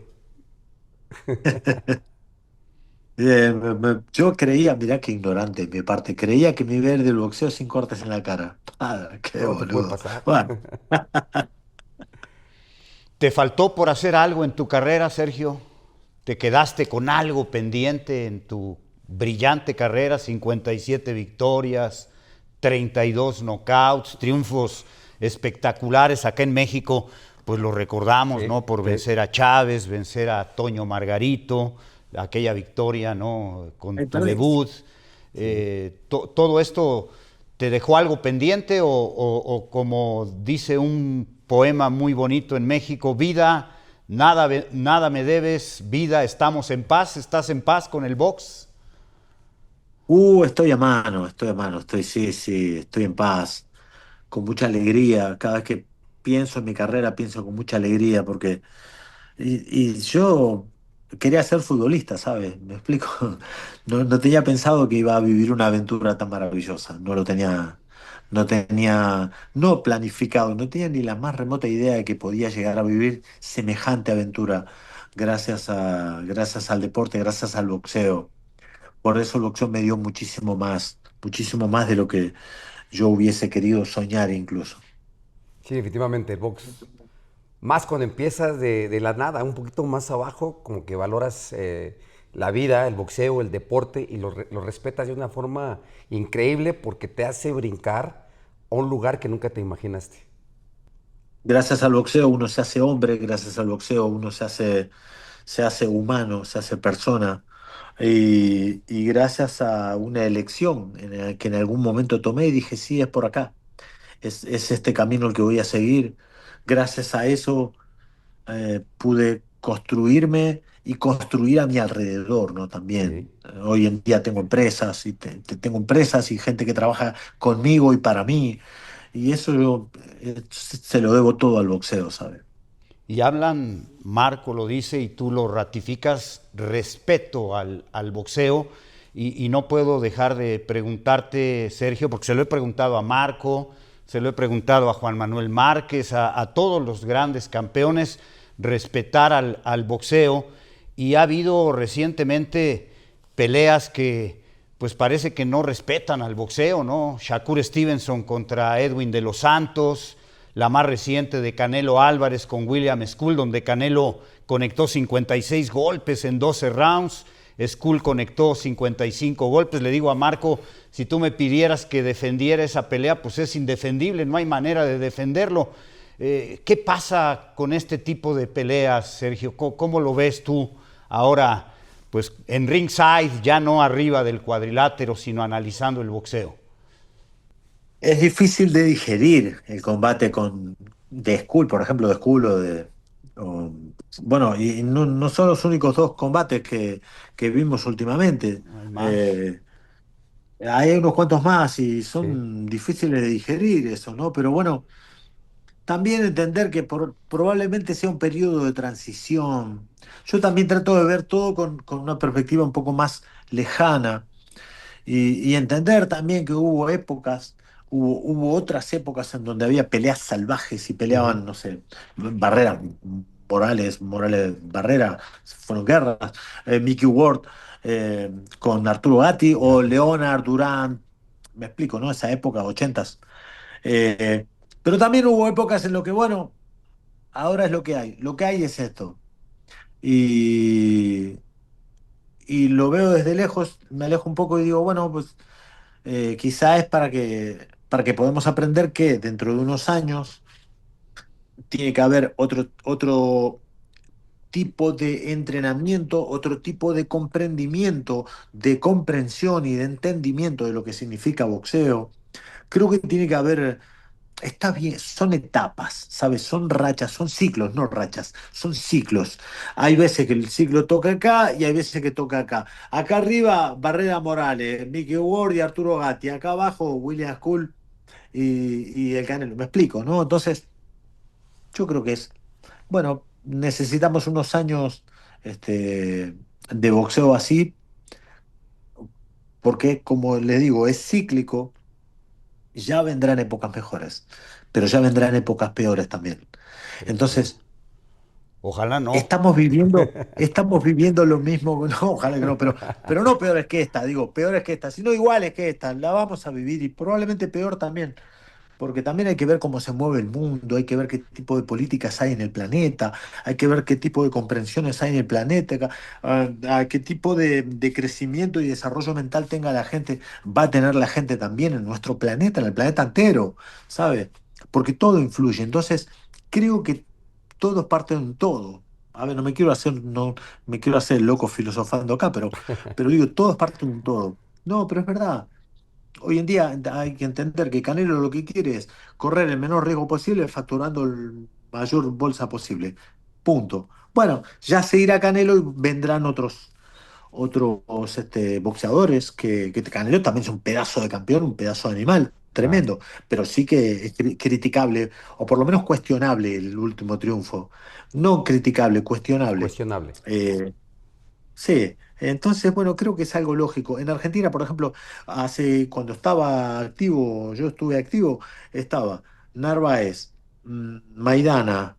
S3: Yo creía, mirá qué ignorante de mi parte, creía que me iba a ir del boxeo sin cortes en la cara. Ah, qué
S1: Todo te puede
S3: boludo.
S1: pasar.
S3: Bueno,
S2: ¿Te faltó por hacer algo en tu carrera, Sergio? ¿Te quedaste con algo pendiente en tu brillante carrera? 57 victorias, 32 knockouts, triunfos espectaculares acá en México. pues lo recordamos,
S1: Sí,
S2: ¿no? Por
S1: sí.
S2: vencer a Chávez, vencer a Toño Margarito, aquella victoria, ¿no? Con
S3: Ahí
S2: tu
S3: perdés.
S2: debut.
S1: Sí.
S2: ¿Todo esto te dejó algo pendiente o como dice un poema muy bonito en México, vida, nada me debes, vida, estamos en paz, ¿estás en paz con el box?
S3: Estoy a mano, sí, sí, estoy en paz, con mucha alegría. Cada vez que pienso en mi carrera, pienso con mucha alegría, porque y yo quería ser futbolista, ¿sabes? ¿Me explico? No, no tenía pensado que iba a vivir una aventura tan maravillosa. No planificado, no tenía ni la más remota idea de que podía llegar a vivir semejante aventura gracias al deporte, gracias al boxeo. Por eso el boxeo me dio muchísimo más de lo que yo hubiese querido soñar incluso.
S1: Sí, definitivamente, el box. Más cuando empiezas de la nada, un poquito más abajo, como que valoras la vida, el boxeo, el deporte y lo respetas de una forma increíble porque te hace brincar a un lugar que nunca te imaginaste.
S3: Gracias al boxeo uno se hace hombre, gracias al boxeo uno se hace humano, se hace persona. Y gracias a una elección que en algún momento tomé y dije, sí, es por acá, es este camino el que voy a seguir. Gracias a eso pude construirme y construir a mi alrededor, ¿no?
S1: Sí.
S3: También. Hoy en día tengo empresas y tengo empresas y gente que trabaja conmigo y para mí. Y eso yo se lo debo todo al boxeo, ¿sabes?
S2: Y hablan, Marco lo dice y tú lo ratificas, respeto al boxeo. Y no puedo dejar de preguntarte, Sergio, porque se lo he preguntado a Marco, se lo he preguntado a Juan Manuel Márquez, a todos los grandes campeones, respetar al boxeo. Y ha habido recientemente peleas que pues parece que no respetan al boxeo, ¿no? Shakur Stevenson contra Edwin de los Santos, la más reciente de Canelo Álvarez con William Skull, donde Canelo conectó 56 golpes en 12 rounds, Skull conectó 55 golpes. Le digo a Marco, si tú me pidieras que defendiera esa pelea, pues es indefendible, no hay manera de defenderlo. ¿Qué pasa con este tipo de peleas, Sergio? ¿Cómo lo ves tú ahora, pues en ringside, ya no arriba del cuadrilátero, sino analizando el boxeo?
S3: Es difícil de digerir el combate de Skull, por ejemplo, de Skull o- bueno, y no, no son los únicos dos combates que vimos últimamente.
S2: No hay más.
S3: Eh, Hay unos cuantos más y
S1: Sí.
S3: son difíciles de digerir eso, ¿no? Pero bueno, también entender que probablemente sea un periodo de transición. Yo también trato de ver todo con una perspectiva un poco más lejana y entender también que hubo otras épocas en donde había peleas salvajes y
S1: Ujú.
S3: peleaban, no sé, Barrera, Morales Barrera, fueron guerras, Mickey Ward con Arturo Gatti o
S1: Gatis.
S3: Leonard Durán, me explico, ¿no? Esa época, ochentas. Eh, pero también hubo épocas en lo que, bueno, ahora es lo que hay es esto. Y, y lo veo desde lejos, me alejo un poco y digo, bueno, pues quizá es para que podamos aprender que dentro de unos años tiene que haber otro tipo de entrenamiento, otro tipo de comprendimiento, de comprensión y de entendimiento de lo que significa boxeo. Creo que tiene que haber, está bien, son etapas, ¿sabes? Son rachas, son ciclos, no rachas, son ciclos. Hay veces que el ciclo toca acá y hay veces que toca acá. Acá arriba, Barrera Morales, Mickey Ward y Arturo Gatti. Acá abajo, William Skull y el Canelo. ¿Me explico, no? Entonces, yo creo que bueno, necesitamos unos años de boxeo así, porque, como les digo, es cíclico, ya vendrán épocas mejores, pero ya vendrán épocas peores también.
S2: ¿Crees tú?
S3: Entonces,
S2: Ojalá no.
S3: estamos viviendo lo mismo, no, ojalá que no, pero no peores que esta, digo, peores que esta, sino iguales que esta, la vamos a vivir y probablemente peor también. Porque también hay que ver cómo se mueve el mundo, hay que ver qué tipo de políticas hay en el planeta, hay que ver qué tipo de comprensiones hay en el planeta, qué tipo de crecimiento y desarrollo mental tenga la gente, va a tener la gente también en nuestro planeta, en el planeta entero, ¿sabe? Porque todo influye. Entonces, creo que todo es parte de un todo. A ver, no me quiero hacer el loco filosofando acá, pero digo, todo es parte de un todo. No, pero es verdad. Hoy en día hay que entender que Canelo lo que quiere es correr el menor riesgo posible, facturando el mayor bolsa posible. Punto. Bueno, ya se irá Canelo y vendrán otros boxeadores que Canelo también es un pedazo de campeón, un pedazo de animal,
S1: Claro,
S3: tremendo, pero sí que es criticable, o por lo menos cuestionable el último triunfo. No criticable, cuestionable.
S1: cuestionable.
S3: Eh, Sí, entonces, bueno, creo que es algo lógico. En Argentina, por ejemplo, cuando estaba activo, yo estuve activo, estaba Narváez, Maidana,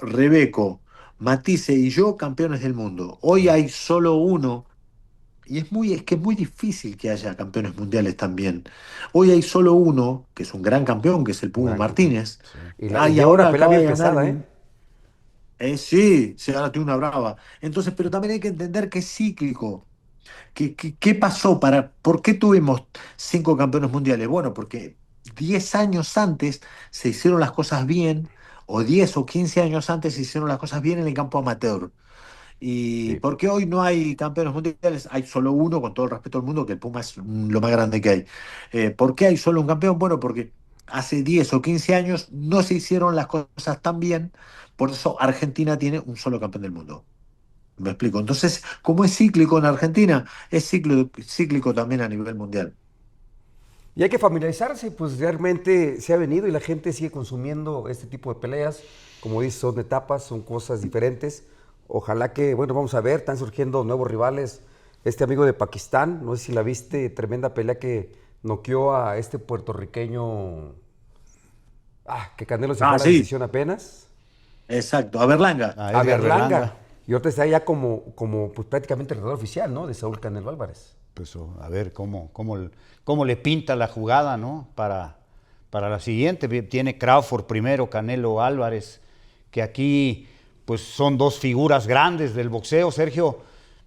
S3: Rebeco, Matisse y yo campeones del mundo. Hoy
S1: Sí.
S3: hay solo uno, y es que es muy difícil que haya campeones mundiales también. Hoy hay solo uno, que es un gran campeón, que es el
S1: Un
S3: Puma
S1: gran campeón.
S3: Martínez.
S1: Sí.
S3: Ah,
S1: Y
S3: y
S1: lleva
S3: ahora
S1: una pelea
S3: acaba
S1: bien
S3: de ganar
S1: pesada, ¿eh?
S3: un, sí, se ahora tiene una brava. Entonces, pero también hay que entender que es cíclico. ¿Qué pasó por qué tuvimos 5 campeones mundiales? Bueno, porque 10 años antes se hicieron las cosas bien, o 10 o 15 años antes se hicieron las cosas bien en el campo amateur. ¿Y
S1: Sí.
S3: por qué hoy no hay campeones mundiales? Hay solo uno, con todo el respeto del mundo, que el Puma es lo más grande que hay. ¿Por qué hay solo un campeón? Bueno, porque hace 10 o 15 años no se hicieron las cosas tan bien, por eso Argentina tiene un solo campeón del mundo. Me explico. Entonces, como es cíclico en Argentina, es cíclico también a nivel mundial.
S1: Y hay que familiarizarse, pues realmente se ha venido y la gente sigue consumiendo este tipo de peleas. Como dices, son etapas, son cosas diferentes. Ojalá que, bueno, vamos a ver, están surgiendo nuevos rivales. Este amigo de Pakistán, no sé si la viste, tremenda pelea que noqueó a este puertorriqueño, que Canelo se fue
S3: Ah,
S1: a la
S3: sí,
S1: decisión apenas,
S3: exacto. A Berlanga.
S2: A
S1: a
S2: Edgar
S1: Berlanga.
S2: Berlanga.
S1: Y ahorita está ya como pues, prácticamente el redor oficial, ¿no? De Saúl Canelo Álvarez.
S2: Pues a ver cómo le pinta la jugada, ¿no? Para la siguiente. Tiene Crawford primero, Canelo Álvarez, que aquí pues son dos figuras grandes del boxeo. Sergio,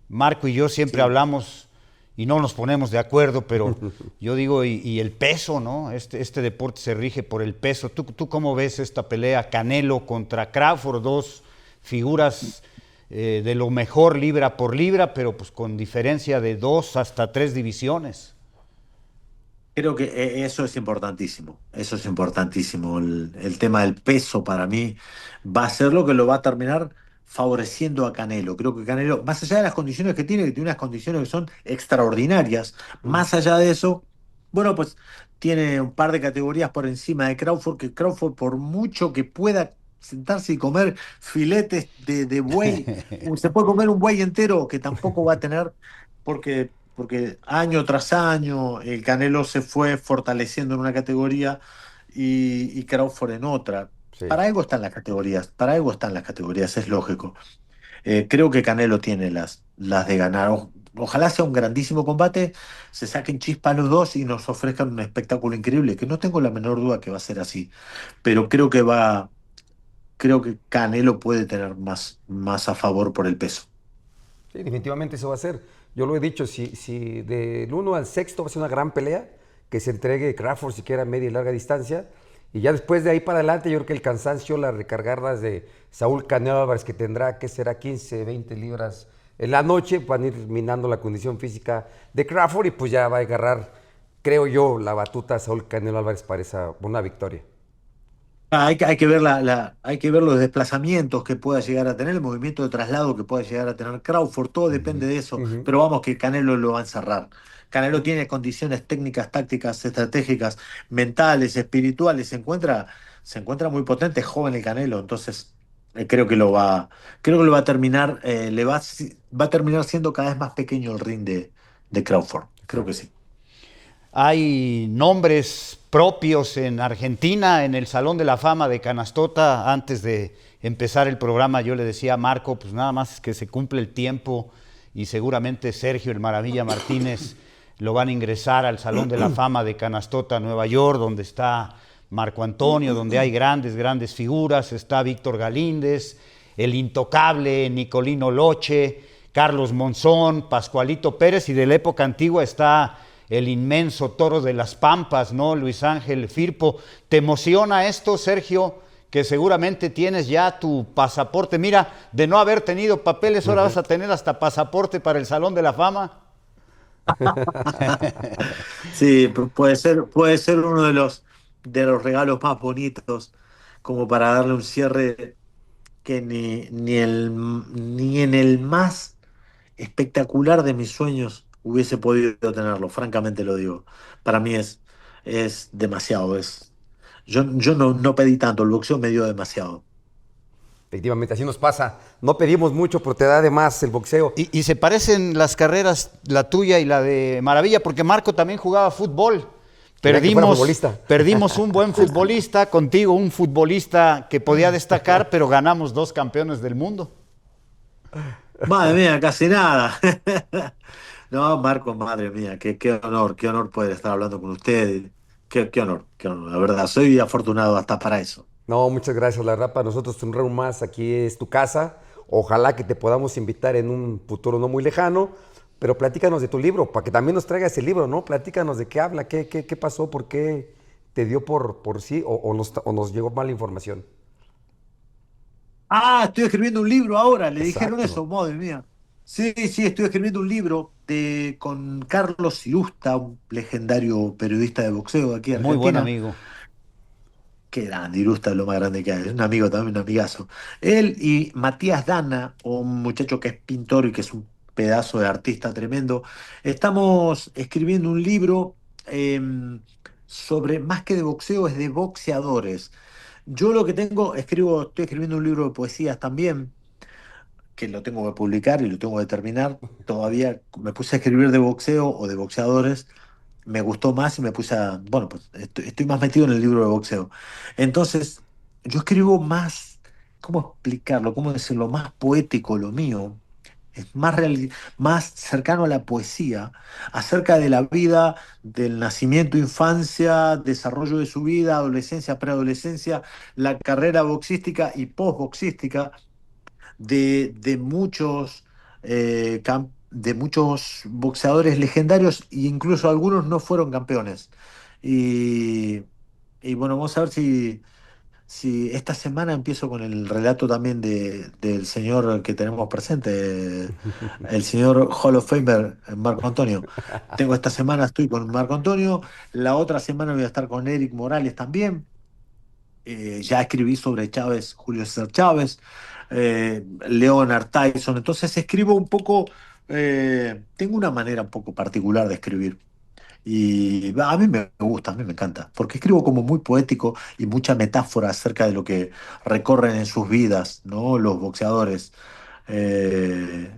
S2: Marco y yo siempre
S3: Sí.
S2: hablamos y no nos ponemos de acuerdo, pero yo digo, y el peso, ¿no? Este deporte se rige por el peso. ¿Tú cómo ves esta pelea Canelo contra Crawford? Dos figuras de lo mejor libra por libra, pero pues con diferencia de 2 hasta 3 divisiones.
S3: Creo que eso es importantísimo. Eso es importantísimo. El tema del peso para mí va a ser lo que lo va a terminar favoreciendo a Canelo. Creo que Canelo, más allá de las condiciones que tiene unas condiciones que son extraordinarias, más allá de eso, bueno, pues tiene un par de categorías por encima de Crawford, que Crawford, por mucho que pueda sentarse y comer filetes de buey, se puede comer un buey entero que tampoco va a tener, porque año tras año el Canelo se fue fortaleciendo en una categoría y Crawford en otra.
S1: Sí.
S3: Para algo están las categorías, para algo están las categorías, es lógico. Creo que Canelo tiene las de ganar. Ojalá sea un grandísimo combate, se saquen chispas los dos y nos ofrezcan un espectáculo increíble, que no tengo la menor duda que va a ser así. Pero creo que Canelo puede tener más a favor por el peso.
S1: Sí, definitivamente eso va a ser. Yo lo he dicho, si del 1 al sexto va a ser una gran pelea, que se entregue Crawford siquiera a media y larga distancia. Y ya después de ahí para adelante, yo creo que el cansancio, las recargadas de Saúl Canelo Álvarez, que tendrá, que será 15, 20 libras en la noche, van a ir minando la condición física de Crawford y pues ya va a agarrar, creo yo, la batuta a Saúl Canelo Álvarez para una victoria.
S3: Hay que ver hay que ver los desplazamientos que pueda llegar a tener, el movimiento de traslado que pueda llegar a tener Crawford, todo depende de eso,
S1: Ujú.
S3: pero vamos que Canelo lo va a encerrar. Canelo tiene condiciones técnicas, tácticas, estratégicas, mentales, espirituales, se encuentra muy potente, es joven el Canelo, entonces creo que lo va a terminar, va a terminar siendo cada vez más pequeño el ring de Crawford, creo que
S1: Exacto.
S3: sí.
S2: Hay nombres propios en Argentina, en el Salón de la Fama de Canastota. Antes de empezar el programa yo le decía a Marco, pues nada más que se cumple el tiempo y seguramente Sergio el Maravilla Martínez lo van a ingresar al Salón de la Fama de Canastota, Nueva York, donde está Marco Antonio, donde hay grandes figuras. Está Víctor Galíndez, el intocable Nicolino Loche, Carlos Monzón, Pascualito Pérez, y de la época antigua está el inmenso Toro de las Pampas, ¿no? Luis Ángel Firpo. ¿Te emociona esto, Sergio? que seguramente tienes ya tu pasaporte. Mira, de no haber tenido papeles, ahora vas a tener hasta pasaporte para el Salón de la Fama.
S3: Sí, puede ser uno de los regalos más bonitos, como para darle un cierre que ni en el más espectacular de mis sueños hubiese podido tenerlo, francamente lo digo. Para mí es demasiado. Yo no pedí tanto, el boxeo me dio demasiado.
S1: Efectivamente, así nos pasa. No pedimos mucho, pero te da de más el boxeo.
S2: Y se parecen las carreras, la tuya y la de Maravilla, porque Marco también jugaba fútbol.
S1: Quería que fuera futbolista.
S2: Perdimos un buen futbolista, contigo un futbolista que podía destacar, pero ganamos 2 campeones del mundo.
S3: Madre mía, casi nada. No, Marco, madre mía, qué honor poder estar hablando con usted. Qué honor, la verdad, soy afortunado hasta para eso.
S1: No, muchas gracias, la verdad, para nosotros un round más, aquí es tu casa. Ojalá que te podamos invitar en un futuro no muy lejano, pero platícanos de tu libro, para que también nos traigas el libro, ¿no? Platícanos de qué habla, qué pasó, por qué te dio por sí o nos llegó mala información.
S3: Ah, estoy escribiendo un libro ahora, le dijeron
S1: Exacto.
S3: eso, madre mía. Sí, sí, estoy escribiendo un libro con Carlos Irusta, un legendario periodista de boxeo de aquí de
S2: Muy buen
S3: Argentina.
S2: amigo.
S3: Qué grande, Irusta es lo más grande que hay, es un amigo también, un amigazo. Él y Matías Dana, un muchacho que es pintor y que es un pedazo de artista tremendo, estamos escribiendo un libro eh, sobre, más que de boxeo, es de boxeadores. Yo lo que tengo, estoy escribiendo un libro de poesías también, que lo tengo que publicar y lo tengo que terminar. Todavía me puse a escribir de boxeo o de boxeadores, me gustó más y me puse a, bueno, pues estoy más metido en el libro de boxeo. Entonces, yo escribo más, ¿cómo explicarlo? ¿Cómo decirlo? Más poético lo mío. Es más cercano a la poesía, acerca de la vida, del nacimiento, infancia, desarrollo de su vida, adolescencia, preadolescencia, la carrera boxística y postboxística de muchos boxeadores legendarios e incluso algunos no fueron campeones. Y, y bueno, vamos a ver si esta semana empiezo con el relato también del señor que tenemos presente, el señor Hall of Famer, Marco Antonio. Esta semana estoy con Marco Antonio, la otra semana voy a estar con Eric Morales también. Ya escribí sobre Chávez, Julio César Chávez, Leonard Tyson, entonces escribo un poco, tengo una manera un poco particular de escribir. Y a mí me gusta, a mí me encanta, porque escribo como muy poético y mucha metáfora acerca de lo que recorren en sus vidas, ¿no? Los boxeadores. Eh,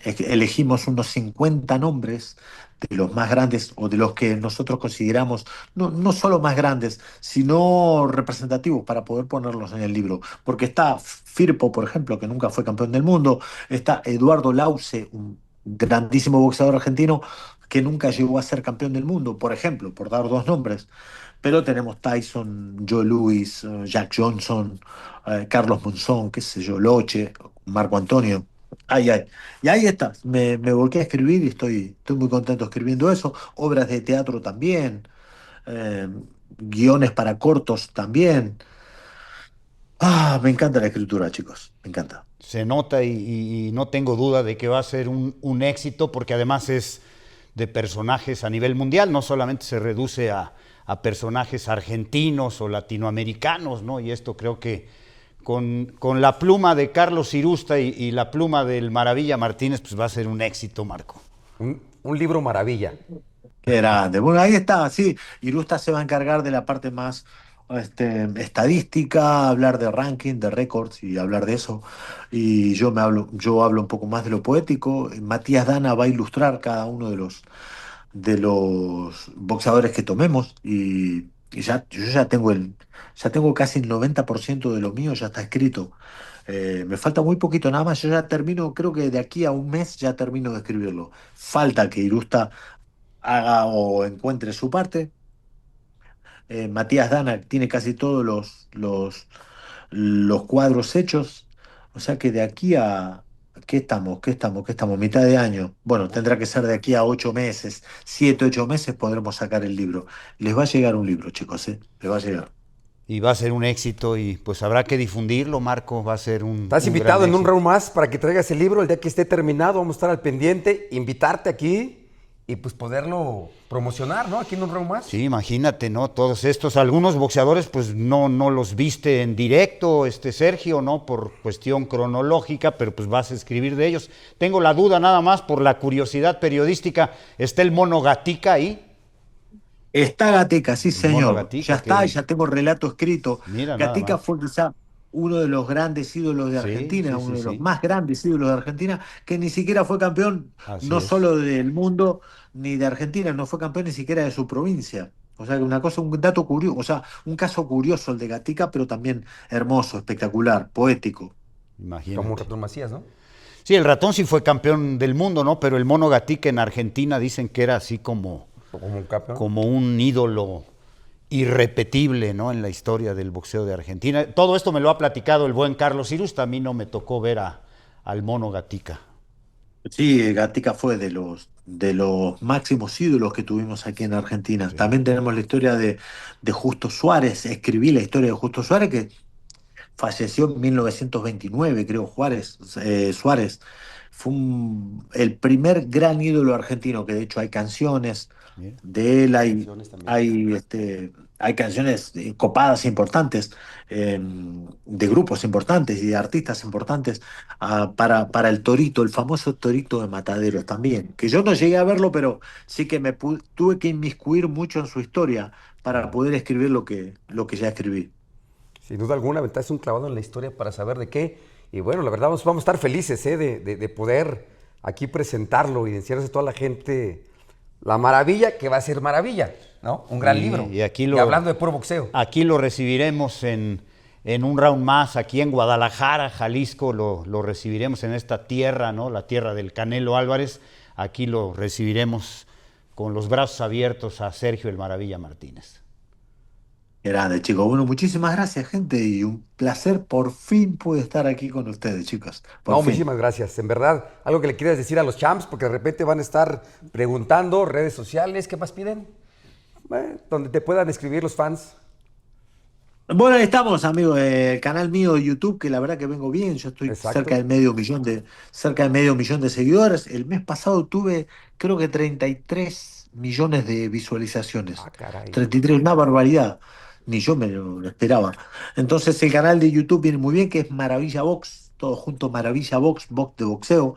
S3: Elegimos unos 50 nombres de los más grandes o de los que nosotros consideramos no solo más grandes, sino representativos para poder ponerlos en el libro. Porque está Firpo, por ejemplo, que nunca fue campeón del mundo, está Eduardo Lauce, un grandísimo boxeador argentino que nunca llegó a ser campeón del mundo, por ejemplo, por dar 2 nombres. Pero tenemos Tyson, Joe Louis, Jack Johnson, Carlos Monzón, qué sé yo, Loche, Marco Antonio. Ay, ay. Y ahí está, me volqué a escribir y estoy muy contento escribiendo eso. Obras de teatro también, eh, guiones para cortos también. Ah, me encanta la escritura, chicos, me encanta.
S2: Se nota y no tengo duda de que va a ser un éxito porque además es de personajes a nivel mundial, no solamente se reduce a personajes argentinos o latinoamericanos, ¿no? Y esto creo que con la pluma de Carlos Irusta y la pluma del Maravilla Martínez, pues va a ser un éxito, Marco.
S1: Un libro maravilla.
S3: Qué grande. Bueno, ahí está, sí. Irusta se va a encargar de la parte más estadística, hablar de ranking, de récords y hablar de eso. Y yo hablo un poco más de lo poético. Matías Dana va a ilustrar cada uno de los boxeadores que tomemos. Y ya tengo casi el 90% de lo mío ya está escrito. Me falta muy poquito nada más. Yo ya termino, creo que de aquí a un mes ya termino de escribirlo. Falta que Irusta haga o encuentre su parte. Matías Dana tiene casi todos los cuadros hechos. O sea que de aquí a... ¿Qué estamos? ¿Qué estamos? ¿Qué estamos? Mitad de año. Bueno, tendrá que ser de aquí a 8 meses. 7, 8 meses podremos sacar el libro. Les va a llegar un libro, chicos, ¿eh? Les va a llegar.
S2: y va a ser un éxito y pues habrá que difundirlo, Marco, va a ser un
S1: Estás
S2: un
S1: invitado
S2: gran
S1: en un
S2: éxito.
S1: round más para que traigas el libro el día que esté terminado. Vamos a estar al pendiente, invitarte aquí y pues poderlo promocionar, ¿no? Aquí en un round más.
S2: Sí, imagínate, ¿no? Todos estos, algunos boxeadores pues no los viste en directo, Sergio, ¿no? Por cuestión cronológica, pero pues vas a escribir de ellos. Tengo la duda nada más por la curiosidad periodística, ¿está el Mono Gatica ahí?
S3: Está Gatica, sí
S2: El Mono
S3: señor.
S2: Gatica,
S3: Ya está,
S2: que
S3: ya tengo relato escrito.
S2: mira nada
S3: Gatica
S2: más.
S3: fue quizá uno de los grandes ídolos de
S2: Sí,
S3: Argentina,
S2: sí, sí,
S3: uno de los
S2: sí.
S3: más grandes ídolos de Argentina, que ni siquiera fue campeón,
S2: Así
S3: no
S2: es.
S3: solo del mundo ni de Argentina, no fue campeón ni siquiera de su provincia. O sea, que una cosa, un dato curioso, o sea, un caso curioso el de Gatica, pero también hermoso, espectacular, poético.
S1: Como un
S2: Imagínate.
S1: ratón Macías, ¿no?
S2: Sí, el ratón sí fue campeón del mundo, ¿no? Pero el Mono Gatica en Argentina dicen que era así
S1: Como un campeón.
S2: como un ídolo irrepetible, ¿no? En la historia del boxeo de Argentina. Todo esto me lo ha platicado el buen Carlos Irusta, a mí no me tocó ver al Mono Gatica.
S3: Sí, Gatica fue de los máximos ídolos que tuvimos aquí en Argentina.
S2: Sí.
S3: También tenemos la historia de Justo Suárez. Escribí la historia de Justo Suárez, que falleció en 1929, creo, Suárez. Fue el primer gran ídolo argentino, que de hecho hay canciones
S2: Mira.
S3: de él,
S1: Canciones también.
S3: hay canciones copadas importantes, de grupos importantes y de artistas importantes, para el Torito, el famoso Torito de Mataderos también, que yo no llegué a verlo, pero sí que tuve que inmiscuir mucho en su historia para poder escribir lo que ya escribí.
S1: Sin duda alguna, aventaste un clavado en la historia para saber de qué. Y bueno, la verdad vamos a estar felices de poder aquí presentarlo y de enseñarles a toda la gente la maravilla que va a ser maravilla, ¿no? Un gran libro.
S2: Y aquí
S1: Y hablando de puro boxeo.
S2: Aquí lo recibiremos en un round más, aquí en Guadalajara, Jalisco, lo recibiremos en esta tierra, ¿no? La tierra del Canelo Álvarez. Aquí lo recibiremos con los brazos abiertos a Sergio el Maravilla Martínez.
S3: Grande, chicos. Bueno, muchísimas gracias, gente, y un placer. Por fin pude estar aquí con ustedes, chicos. Por
S1: No,
S3: fin.
S1: muchísimas gracias. En verdad, algo que le quieras decir a los champs, porque de repente van a estar preguntando, redes sociales, ¿qué más piden? Donde te puedan escribir los fans.
S3: Bueno, ahí estamos, amigos. El canal mío de YouTube, que la verdad que vengo bien. Yo estoy
S1: Exacto.
S3: cerca del medio millón de seguidores. El mes pasado tuve, creo que 33 millones de visualizaciones.
S1: Ah, caray.
S3: 33, una barbaridad. Ni yo me lo esperaba. Entonces, el canal de YouTube viene muy bien, que es Maravilla Box. Todo junto, Maravilla Box, box de boxeo.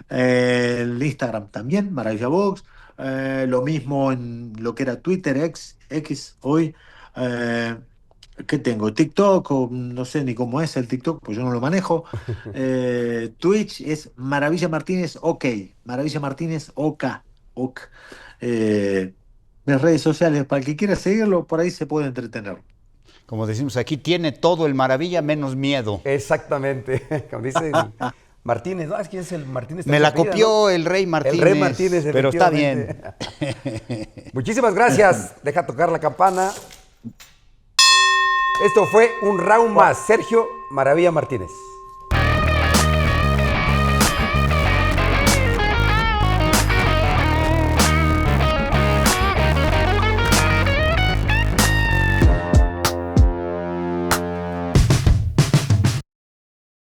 S3: El Instagram también, Maravilla Box. Lo mismo en lo que era Twitter, X hoy. Eh, ¿Qué tengo? TikTok, o no sé ni cómo es el TikTok, pues yo no lo manejo. Twitch es Maravilla Martínez OK. Maravilla Martínez OK. OK. Eh, Mis redes sociales, para el que quiera seguirlo, por ahí se puede entretener.
S2: Como decimos aquí, tiene todo el Maravilla menos miedo.
S1: Exactamente. Como dice el Martínez, ¿no? Es que es el Martínez.
S2: Me la copió el Rey Martínez.
S1: El Rey Martínez,
S2: pero está bien.
S1: efectivamente. Muchísimas gracias. Deja tocar la campana. Esto fue un round más. Sergio Maravilla Martínez.